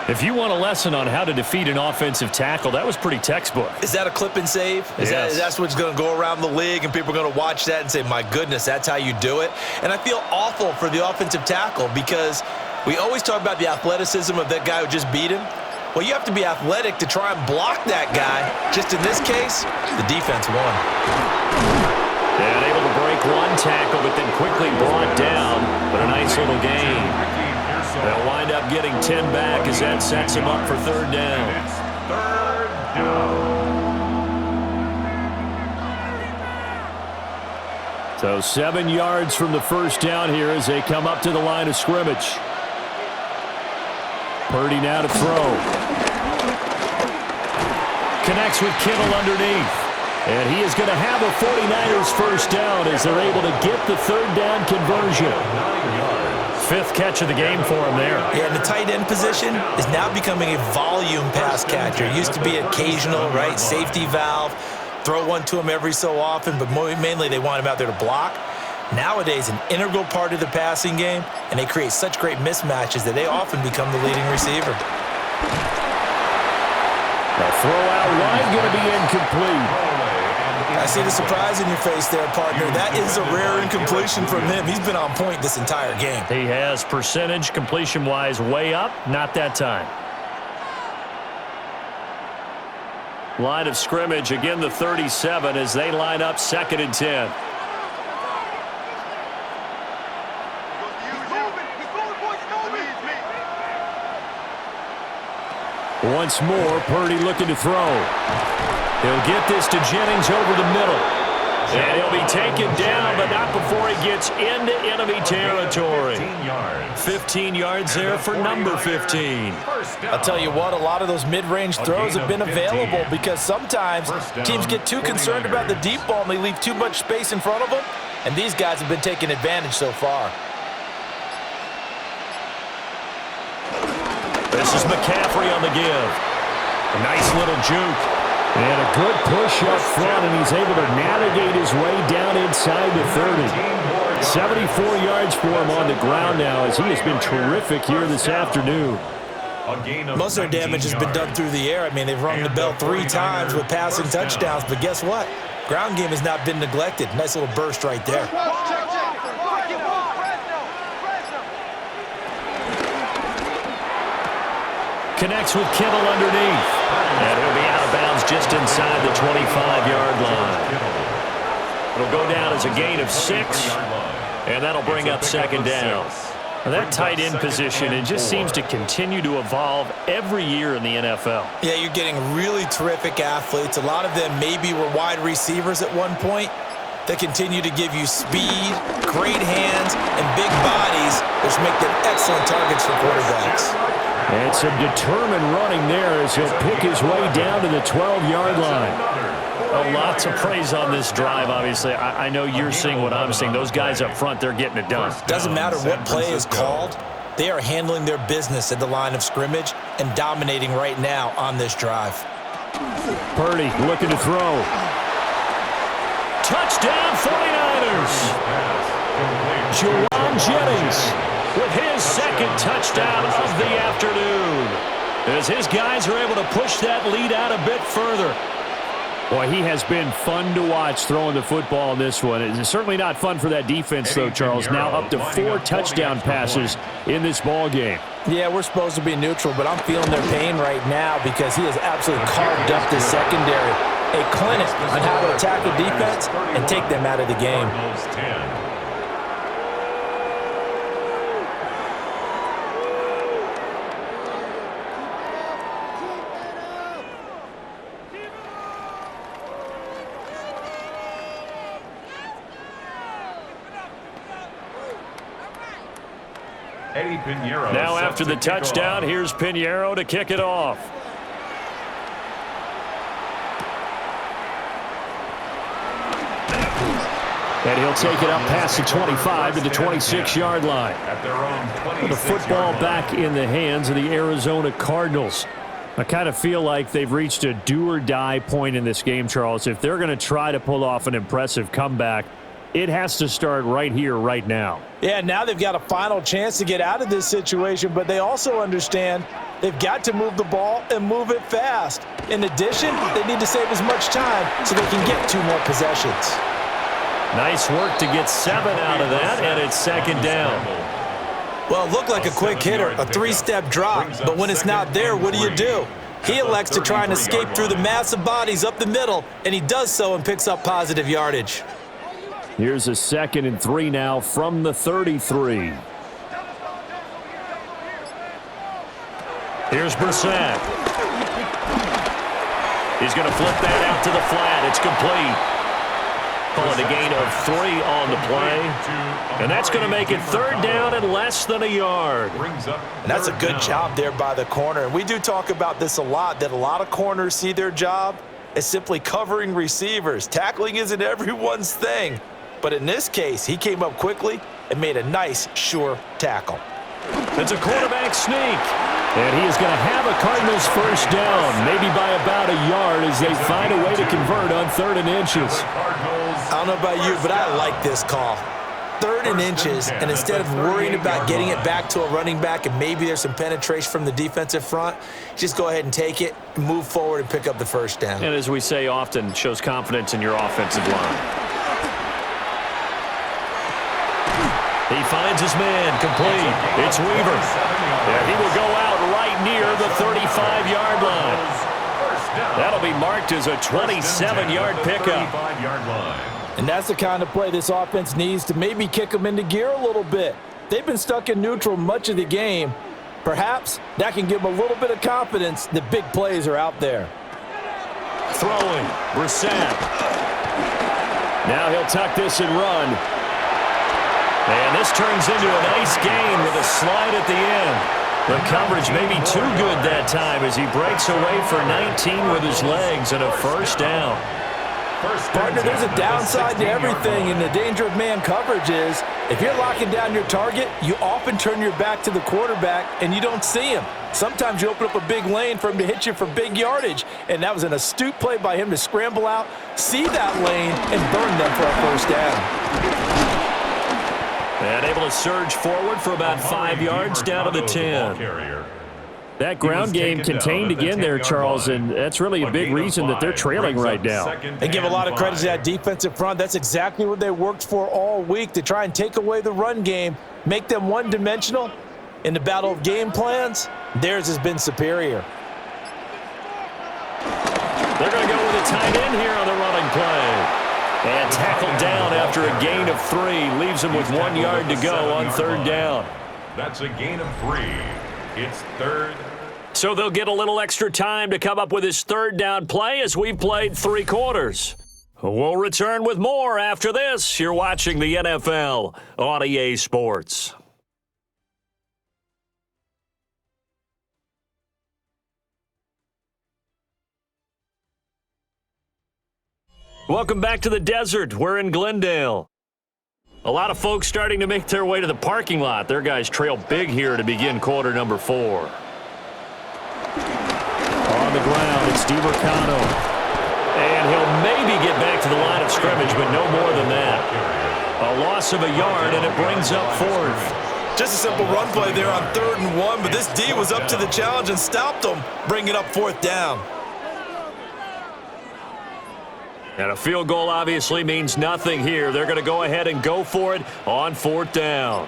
If you want a lesson on how to defeat an offensive tackle, that was pretty textbook. Is that a clip and save? That's what's going to go around the league, and people are going to watch that and say, my goodness, that's how you do it? And I feel awful for the offensive tackle because we always talk about the athleticism of that guy who just beat him. Well, you have to be athletic to try and block that guy. Just in this case, the defense won. And able to break one tackle, but then quickly brought down. But a nice little gain. They'll wind up getting 10 back as that sets him up for third down. It's third down. So 7 yards from the first down here as they come up to the line of scrimmage. Purdy now to throw. Connects with Kittle underneath. And he is going to have a 49ers first down as they're able to get the third down conversion. 5th catch of the game for him there. Yeah, and the tight end position is now becoming a volume pass catcher. It used to be occasional, right, safety valve, throw one to him every so often, but mainly they want him out there to block. Nowadays, an integral part of the passing game, and they create such great mismatches that they often become the leading receiver. The throw out wide going to be incomplete. I see the surprise in your face there, partner. That is a rare incompletion from him. He's been on point this entire game. He has percentage completion-wise way up, not that time. Line of scrimmage, again the 37 as they line up 2nd and 10. Once more, Purdy looking to throw. He'll get this to Jennings over the middle. And he'll be taken down, but not before he gets into enemy territory. 15 yards there for number 15. I'll tell you what, a lot of those mid-range throws have been available because sometimes teams get too concerned about the deep ball and they leave too much space in front of them, and these guys have been taking advantage so far. This is McCaffrey on the give. A nice little juke. And a good push up front, and he's able to navigate his way down inside the 30. 74 yards for him on the ground now as he has been terrific here this afternoon. Most of their damage has been done through the air. I mean, they've rung the bell 3 times with passing touchdowns, but guess what? Ground game has not been neglected. Nice little burst right there. Connects with Kittle underneath. And he'll be out of bounds just inside the 25-yard line. It'll go down as a gain of 6, and that'll bring up 2nd down. Now that tight end position, it just seems to continue to evolve every year in the NFL. Yeah, you're getting really terrific athletes. A lot of them maybe were wide receivers at one point. They continue to give you speed, great hands, and big bodies, which make them excellent targets for quarterbacks. And some determined running there as he'll pick his way down to the 12-yard line. Oh, lots of praise on this drive, obviously. I know you're seeing what I'm seeing. Those guys up front, they're getting it done. Doesn't matter what play is called. They are handling their business at the line of scrimmage and dominating right now on this drive. Purdy looking to throw. Touchdown, 49ers! Juwan Jennings with his 2nd touchdown of the afternoon. As his guys are able to push that lead out a bit further. Boy, he has been fun to watch throwing the football in this one. It's certainly not fun for that defense, though, Charles. Now up to 4 touchdown passes in this ball game. Yeah, we're supposed to be neutral, but I'm feeling their pain right now because he has absolutely carved up this secondary. A clinic on how to attack the defense and take them out of the game. Now after the touchdown, here's Pinheiro to kick it off. And he'll take it up past the 25 to the 26-yard line. The football back in the hands of the Arizona Cardinals. I kind of feel like they've reached a do-or-die point in this game, Charles. If they're going to try to pull off an impressive comeback, It has to start right here, right now. Yeah, now they've got a final chance to get out of this situation, but they also understand they've got to move the ball and move it fast. In addition, they need to save as much time so they can get 2 more possessions. Nice work to get 7 out of that, and it's second down. Well, it looked like a quick hitter, a 3-step drop, but when it's not there, what do? He elects to try and escape through the massive bodies up the middle, and he does so and picks up positive yardage. Here's a 2nd and 3 now from the 33. Here's Brissett. He's going to flip that out to the flat. It's complete. Calling a gain of 3 on the play. And that's going to make it 3rd down and less than a yard. And that's a good job there by the corner. And we do talk about this a lot, that a lot of corners see their job as simply covering receivers. Tackling isn't everyone's thing. But in this case, he came up quickly and made a nice, sure tackle. It's a quarterback sneak. And he is going to have a Cardinals first down, maybe by about a yard as they find a way to convert on 3rd and inches. I don't know about you, but I like this call. 3rd and inches, and instead of worrying about getting it back to a running back and maybe there's some penetration from the defensive front, just go ahead and take it, move forward, and pick up the first down. And as we say often, shows confidence in your offensive line. He finds his man, complete. It's Weaver. And he will go out right near the 35-yard line. That'll be marked as a 27-yard pickup. And that's the kind of play this offense needs to maybe kick them into gear a little bit. They've been stuck in neutral much of the game. Perhaps that can give them a little bit of confidence that big plays are out there. Throwing, Brissett. Now he'll tuck this and run. And this turns into a nice gain with a slide at the end. The coverage may be too good that time as he breaks away for 19 with his legs and a first down. Partner, there's a downside to everything, and the danger of man coverage is if you're locking down your target, you often turn your back to the quarterback and you don't see him. Sometimes you open up a big lane for him to hit you for big yardage, and that was an astute play by him to scramble out, see that lane, and burn them for a first down. And able to surge forward for about 5 yards down to the 10. That ground game contained again there, Charles, and that's really a big reason that they're trailing right now. They give a lot of credit to that defensive front. That's exactly what they worked for all week, to try and take away the run game, make them one-dimensional. In the battle of game plans, theirs has been superior. They're going to go with a tight end here on the running play. And tackled down after a gain of 3. Leaves him with 1 yard to go on 3rd down. That's a gain of 3. It's 3rd. So they'll get a little extra time to come up with his 3rd down play as we've played 3 quarters. We'll return with more after this. You're watching the NFL on EA Sports. Welcome back to the desert. We're in Glendale. A lot of folks starting to make their way to the parking lot. Their guys trail big here to begin quarter number 4. On the ground, it's DiMercano. And he'll maybe get back to the line of scrimmage, but no more than that. A loss of a yard, and it brings up 4th. Just a simple run play there on 3rd and 1, but this D was up to the challenge and stopped them, bringing up 4th down. And a field goal obviously means nothing here. They're going to go ahead and go for it on 4th down.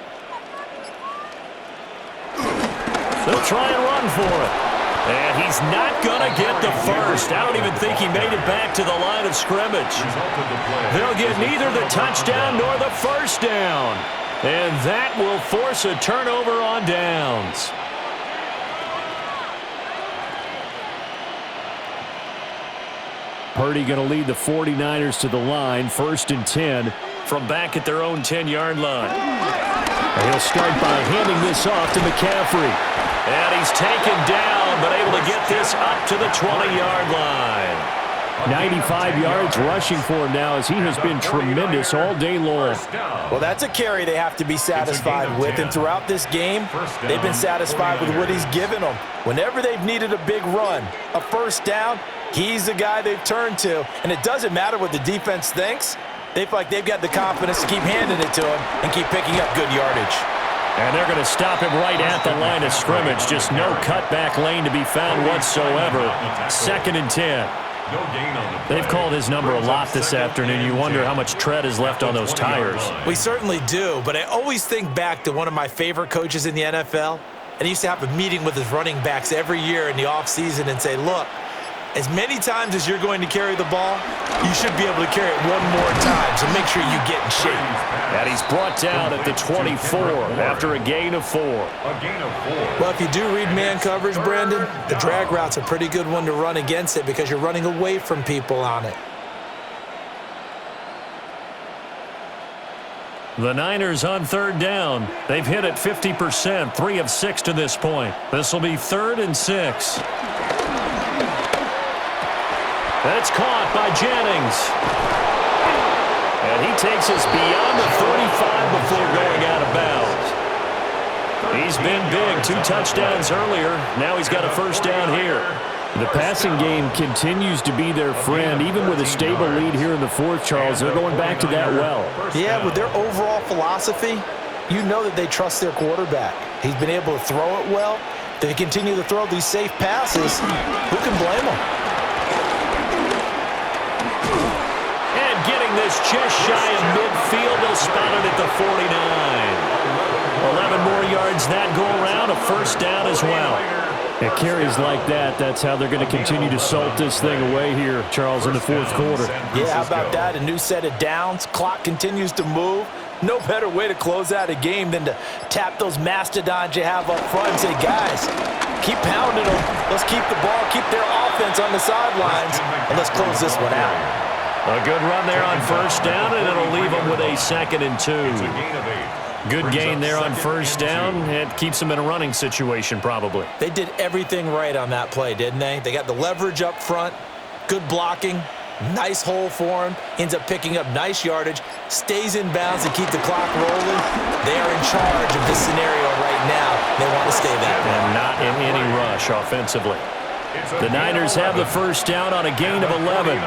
They'll try and run for it. And he's not going to get the first. I don't even think he made it back to the line of scrimmage. They'll get neither the touchdown nor the first down. And that will force a turnover on downs. Purdy going to lead the 49ers to the line, 1st and 10 from back at their own 10-yard line. And he'll start by handing this off to McCaffrey. And he's taken down, but able to get this up to the 20-yard line. 95 yards rushing for him now as he has been tremendous all day long. Well, that's a carry they have to be satisfied with, and throughout this game, they've been satisfied with what he's given them. Whenever they've needed a big run, a first down, he's the guy they've turned to, and it doesn't matter what the defense thinks. They feel like they've got the confidence to keep handing it to him and keep picking up good yardage. And they're going to stop him right at the line of scrimmage. Just no cutback lane to be found whatsoever. 2nd and 10. They've called his number a lot this afternoon. You wonder how much tread is left on those tires. We certainly do, but I always think back to one of my favorite coaches in the NFL, and he used to have a meeting with his running backs every year in the offseason and say, look, as many times as you're going to carry the ball, you should be able to carry it one more time, so make sure you get in shape. And he's brought down at the 24 after a gain of 4. Well, if you do read man coverage, Brandon, the drag route's a pretty good one to run against it because you're running away from people on it. The Niners on 3rd down. They've hit it 50%, 3 of 6 to this point. This will be 3rd and 6. That's caught by Jennings. And he takes us beyond the 35 before going out of bounds. He's been big, 2 touchdowns earlier. Now he's got a 1st down here. The passing game continues to be their friend. Even with a stable lead here in the 4th, Charles, they're going back to that well. Yeah, with their overall philosophy, you know that they trust their quarterback. He's been able to throw it well. They continue to throw these safe passes. Who can blame them? This just shy of midfield. They'll spot it at the 49. 11 more yards that go around. A 1st down as well. It carries like that. That's how they're going to continue to salt this thing away here, Charles, in the 4th quarter. Yeah, how about that? A new set of downs. Clock continues to move. No better way to close out a game than to tap those mastodons you have up front and say, guys, keep pounding them. Let's keep the ball, keep their offense on the sidelines, and let's close this one out. A good run there on 1st down, and it'll leave them with a 2nd and 2. Good gain there on 1st down. It keeps them in a running situation, probably. They did everything right on that play, didn't they? They got the leverage up front, good blocking, nice hole for him, ends up picking up nice yardage, stays in bounds to keep the clock rolling. They are in charge of this scenario right now. They want to stay that way. And not in any rush offensively. The Niners have the 1st down on a gain of 11.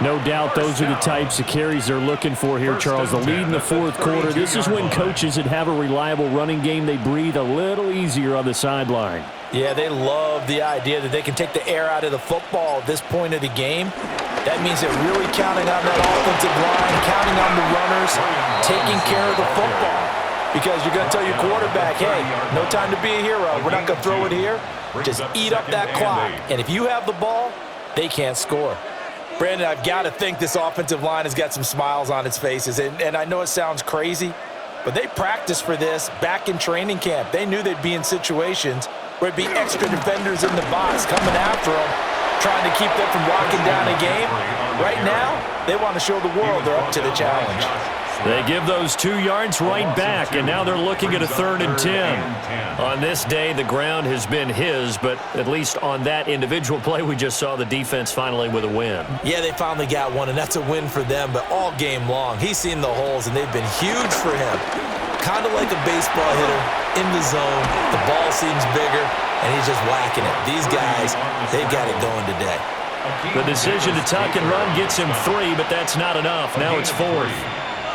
No doubt those are the types of carries they're looking for here, Charles. The lead in the 4th quarter. This is when coaches that have a reliable running game, they breathe a little easier on the sideline. Yeah, they love the idea that they can take the air out of the football at this point of the game. That means they're really counting on that offensive line, counting on the runners, taking care of the football. Because you're going to tell your quarterback, hey, no time to be a hero. We're not going to throw it here. Just eat up that clock. And if you have the ball, they can't score. Brandon, I've got to think this offensive line has got some smiles on its faces. And I know it sounds crazy, but they practiced for this back in training camp. They knew they'd be in situations where it'd be extra defenders in the box coming after them, trying to keep them from locking down a game. Right now, they want to show the world they're up to the challenge. They give those 2 yards right back, and now they're looking at a 3rd and 10. On this day, the ground has been his, but at least on that individual play, we just saw the defense finally with a win. Yeah, they finally got one, and that's a win for them, but all game long, he's seen the holes, and they've been huge for him. Kind of like a baseball hitter in the zone. The ball seems bigger, and he's just whacking it. These guys, they've got it going today. The decision to tuck and run gets him 3, but that's not enough. Now it's 4th.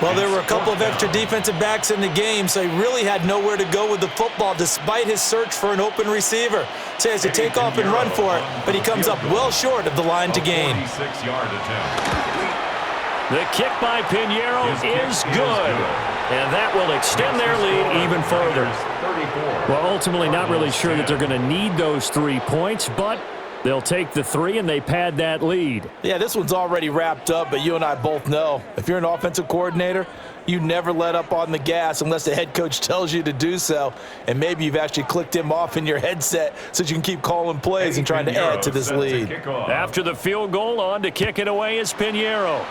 Well, there were a couple of extra defensive backs in the game, so he really had nowhere to go with the football despite his search for an open receiver. So he has to take off and run for it, but he comes up well short of the line to gain. The kick by Pinheiro is good, and that will extend their lead even further. Well, ultimately not really sure that they're going to need those 3 points, but they'll take the 3 and they pad that lead. Yeah, this one's already wrapped up, but you and I both know if you're an offensive coordinator, you never let up on the gas unless the head coach tells you to do so. And maybe you've actually clicked him off in your headset so that you can keep calling plays and trying to add to this lead. After the field goal, on to kick it away is Pinheiro.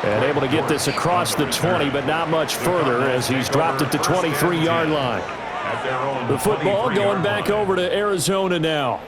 And able to get this across the 20, but not much further as he's dropped at the 23-yard line. The football going back over to Arizona now.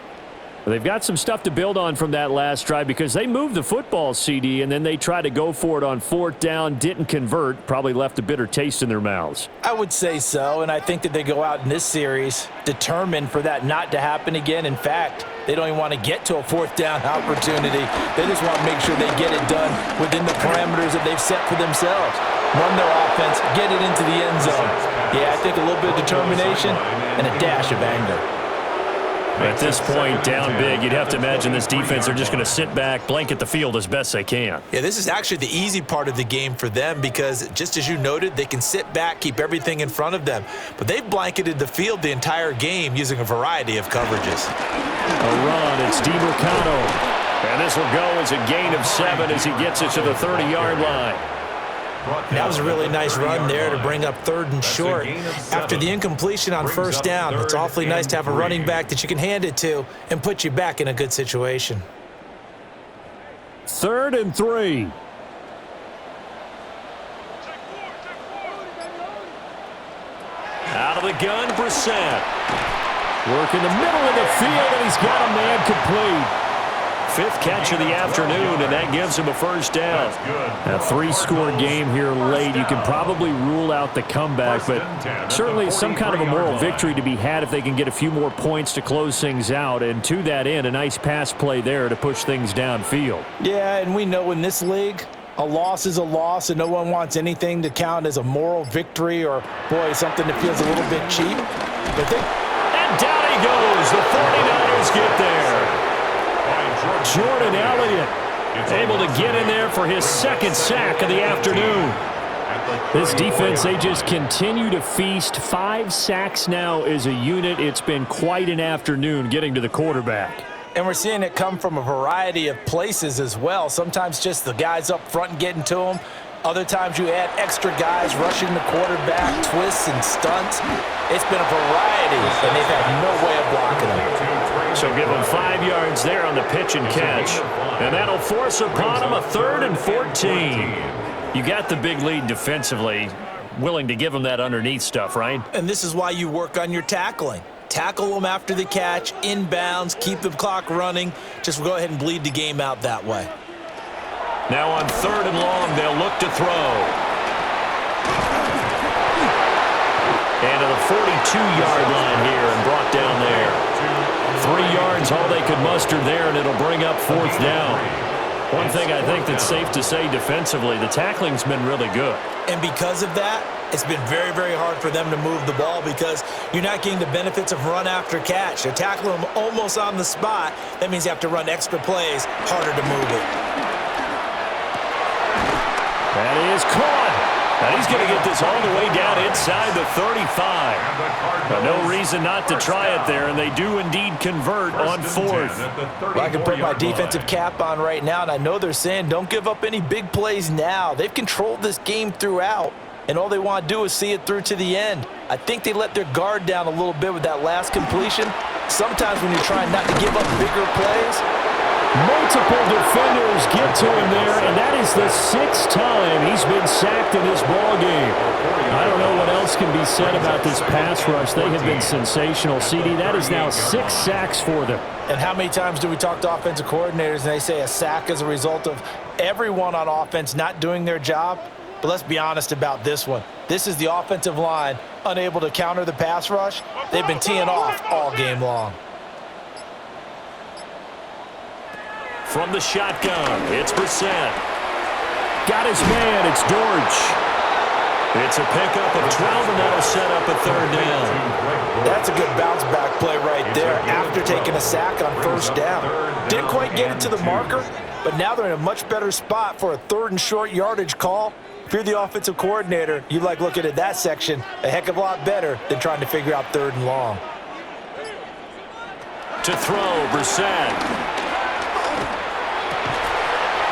They've got some stuff to build on from that last drive because they moved the football, CD, and then they tried to go for it on 4th down, didn't convert, probably left a bitter taste in their mouths. I would say so, and I think that they go out in this series determined for that not to happen again. In fact, they don't even want to get to a 4th down opportunity. They just want to make sure they get it done within the parameters that they've set for themselves. Run their offense, get it into the end zone. Yeah, I think a little bit of determination and a dash of anger. At this point, down big, you'd have to imagine this defense are just going to sit back, blanket the field as best they can. Yeah, this is actually the easy part of the game for them because, just as you noted, they can sit back, keep everything in front of them. But they've blanketed the field the entire game using a variety of coverages. A run, it's DiMercado. And this will go as a gain of 7 as he gets it to the 30-yard line. That was a really nice run there to bring up 3rd and short. After the incompletion on 1st down, it's awfully nice to have a running back that you can hand it to and put you back in a good situation. 3rd and 3. Out of the gun, Brissett. Work in the middle of the field, and he's got a man complete. 5th catch of the afternoon, and that gives him a 1st down. A 3-score game here late. You can probably rule out the comeback, but certainly some kind of a moral victory to be had if they can get a few more points to close things out. And to that end, a nice pass play there to push things downfield. Yeah, and we know in this league, a loss is a loss, and no one wants anything to count as a moral victory or, boy, something that feels a little bit cheap. But and down he goes. The 49ers get there. Jordan Elliott able to get in there for his 2nd sack of the afternoon. This defense, they just continue to feast. 5 sacks now as a unit. It's been quite an afternoon getting to the quarterback. And we're seeing it come from a variety of places as well. Sometimes just the guys up front and getting to them. Other times you add extra guys rushing the quarterback, twists and stunts. It's been a variety, and they've had no way of blocking them. So give him 5 yards there on the pitch and catch. And that'll force upon him a 3rd and 14. You got the big lead defensively. Willing to give him that underneath stuff, right? And this is why you work on your tackling. Tackle them after the catch, inbounds, keep the clock running. Just go ahead and bleed the game out that way. Now on 3rd and long, they'll look to throw. And to the 42-yard line here and brought down there. 3 yards, all they could muster there, and it'll bring up 4th down. One thing I think that's safe to say defensively, the tackling's been really good. And because of that, it's been very, very hard for them to move the ball because you're not getting the benefits of run after catch. They're tackling them almost on the spot. That means you have to run extra plays, harder to move it. That is caught. And he's going to get this all the way down inside the 35. But no reason not to try it there, and they do indeed convert on 4th. Well, I can put my defensive cap on right now, and I know they're saying don't give up any big plays now. They've controlled this game throughout, and all they want to do is see it through to the end. I think they let their guard down a little bit with that last completion. Sometimes when you're trying not to give up bigger plays, multiple defenders get to him there, and that is the 6th time he's been sacked in this ball game. I don't know what else can be said about this pass rush. They have been sensational. CD, that is now 6 sacks for them. And how many times do we talk to offensive coordinators and they say a sack is a result of everyone on offense not doing their job? But let's be honest about this one. This is the offensive line unable to counter the pass rush. They've been teeing off all game long. From the shotgun, it's Brissett. Got his man, it's Dortch. It's a pickup of 12, and that'll set up a 3rd down. That's a good bounce back play right there after taking a sack on 1st down. Didn't quite get it to the marker, but now they're in a much better spot for a 3rd and short yardage call. If you're the offensive coordinator, you like looking at that section a heck of a lot better than trying to figure out 3rd and long. To throw, Brissett.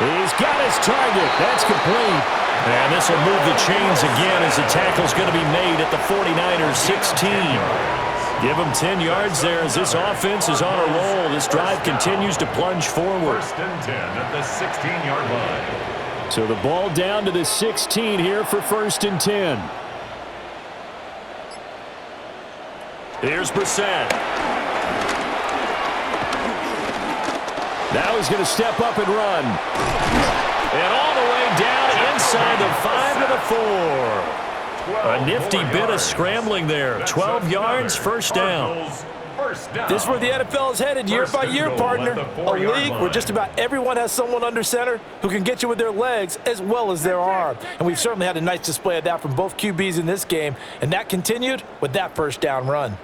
He's got his target. That's complete. And this will move the chains again as the tackle's going to be made at the 49ers 16. Give them 10 yards there as this offense is on a roll. This drive continues to plunge forward. 1st and 10 at the 16-yard line. So the ball down to the 16 here for 1st and 10. Here's Brissett. Now he's going to step up and run. And all the way down inside the 5 to the 4. A nifty bit of scrambling there. 12 yards, first down. This is where the NFL is headed year by year, partner. A league where just about everyone has someone under center who can get you with their legs as well as their arm. And we've certainly had a nice display of that from both QBs in this game, and that continued with that first down run.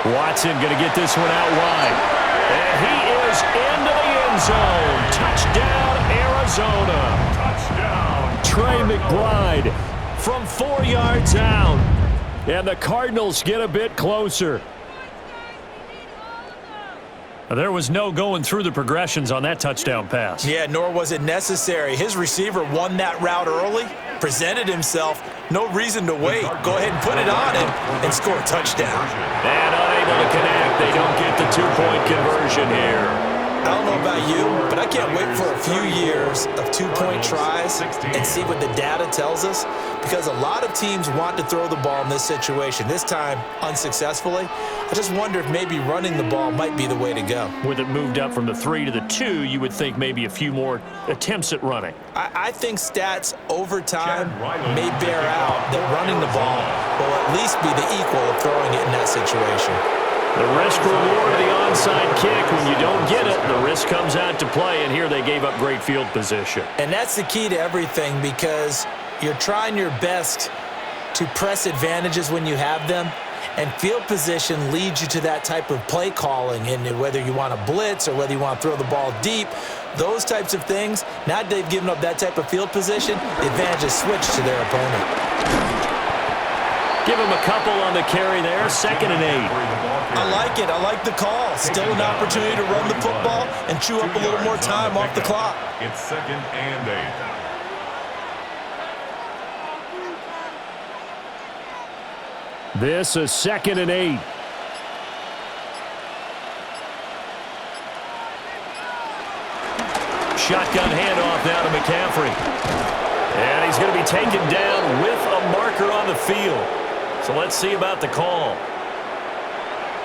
Watson going to get this one out wide. And he is into the end zone. Touchdown, Arizona. Touchdown. Trey McBride from 4 yards out. And the Cardinals get a bit closer. There was no going through the progressions on that touchdown pass. Yeah, nor was it necessary. His receiver won that route early, presented himself. No reason to wait. Go ahead and put it on him and score a touchdown. And unable to connect. They don't get the two-point conversion here. I don't know about you, but I can't wait for a few years of two-point tries and see what the data tells us, because a lot of teams want to throw the ball in this situation, this time unsuccessfully. I just wonder if maybe running the ball might be the way to go. With it moved up from the 3 to the 2, you would think maybe a few more attempts at running. I think stats over time may bear out that running the ball will at least be the equal of throwing it in that situation. The risk-reward of the onside kick, when you don't get it, the risk comes out to play, and here they gave up great field position. And that's the key to everything, because you're trying your best to press advantages when you have them, and field position leads you to that type of play calling, and whether you want to blitz or whether you want to throw the ball deep, those types of things, now that they've given up that type of field position, the advantage is switched to their opponent. Give him a couple on the carry there, 2nd and 8. I like it. I like the call. Still an opportunity to run the football and chew up a little more time off the clock. It's 2nd and 8. This is 2nd and 8. Shotgun handoff now to McCaffrey. And he's going to be taken down with a marker on the field. So let's see about the call.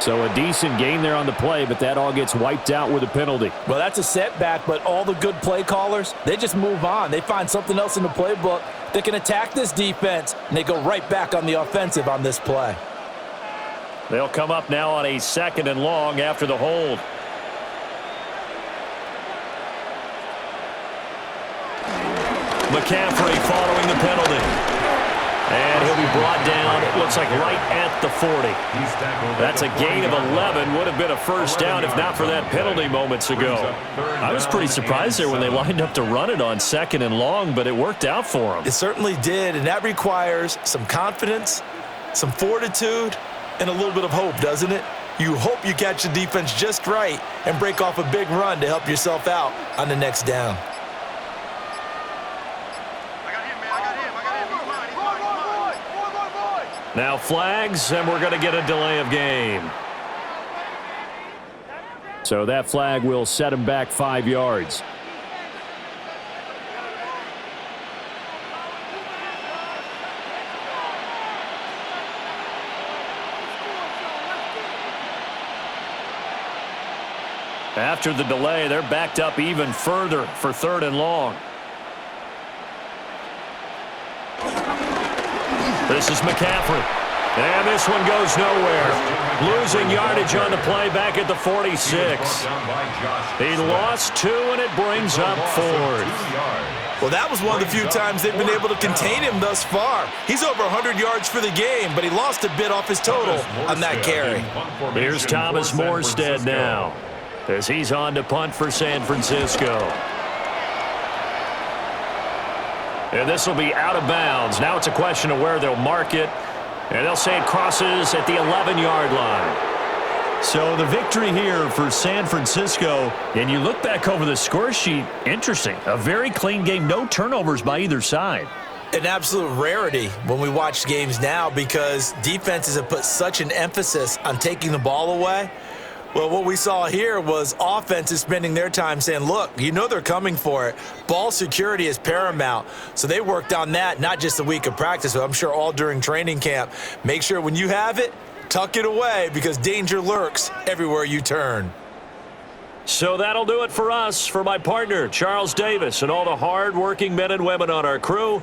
So a decent gain there on the play, but that all gets wiped out with a penalty. Well, that's a setback, but all the good play callers, they just move on. They find something else in the playbook that can attack this defense, and they go right back on the offensive on this play. They'll come up now on a 2nd and long after the hold. McCaffrey following the penalty. And he'll be brought down, it looks like right at the 40. That's a gain of 11. Would have been a first down if not for that penalty moments ago. I was pretty surprised there when they lined up to run it on 2nd and long, but it worked out for them. It certainly did, and that requires some confidence, some fortitude, and a little bit of hope, doesn't it? You hope you catch the defense just right and break off a big run to help yourself out on the next down. Now flags, and we're going to get a delay of game. So that flag will set him back 5 yards. After the delay, they're backed up even further for 3rd and long. This is McCaffrey. And this one goes nowhere. Losing yardage on the play back at the 46. He lost 2, and it brings up 4th. Well, that was one of the few times they've been able to contain him thus far. He's over 100 yards for the game, but he lost a bit off his total on that carry. Here's Thomas Morstead now, as he's on to punt for San Francisco. And this will be out of bounds. Now it's a question of where they'll mark it. And they'll say it crosses at the 11-yard line. So the victory here for San Francisco. And you look back over the score sheet, interesting. A very clean game, no turnovers by either side. an absolute rarity when we watch games now because defenses have put such an emphasis on taking the ball away. Well, what we saw here was offenses spending their time saying, look, you know they're coming for it. Ball security is paramount. So they worked on that, not just a week of practice, but I'm sure all during training camp. Make sure when you have it, tuck it away because danger lurks everywhere you turn. So that'll do it for us. For my partner, Charles Davis, and all the hard-working men and women on our crew,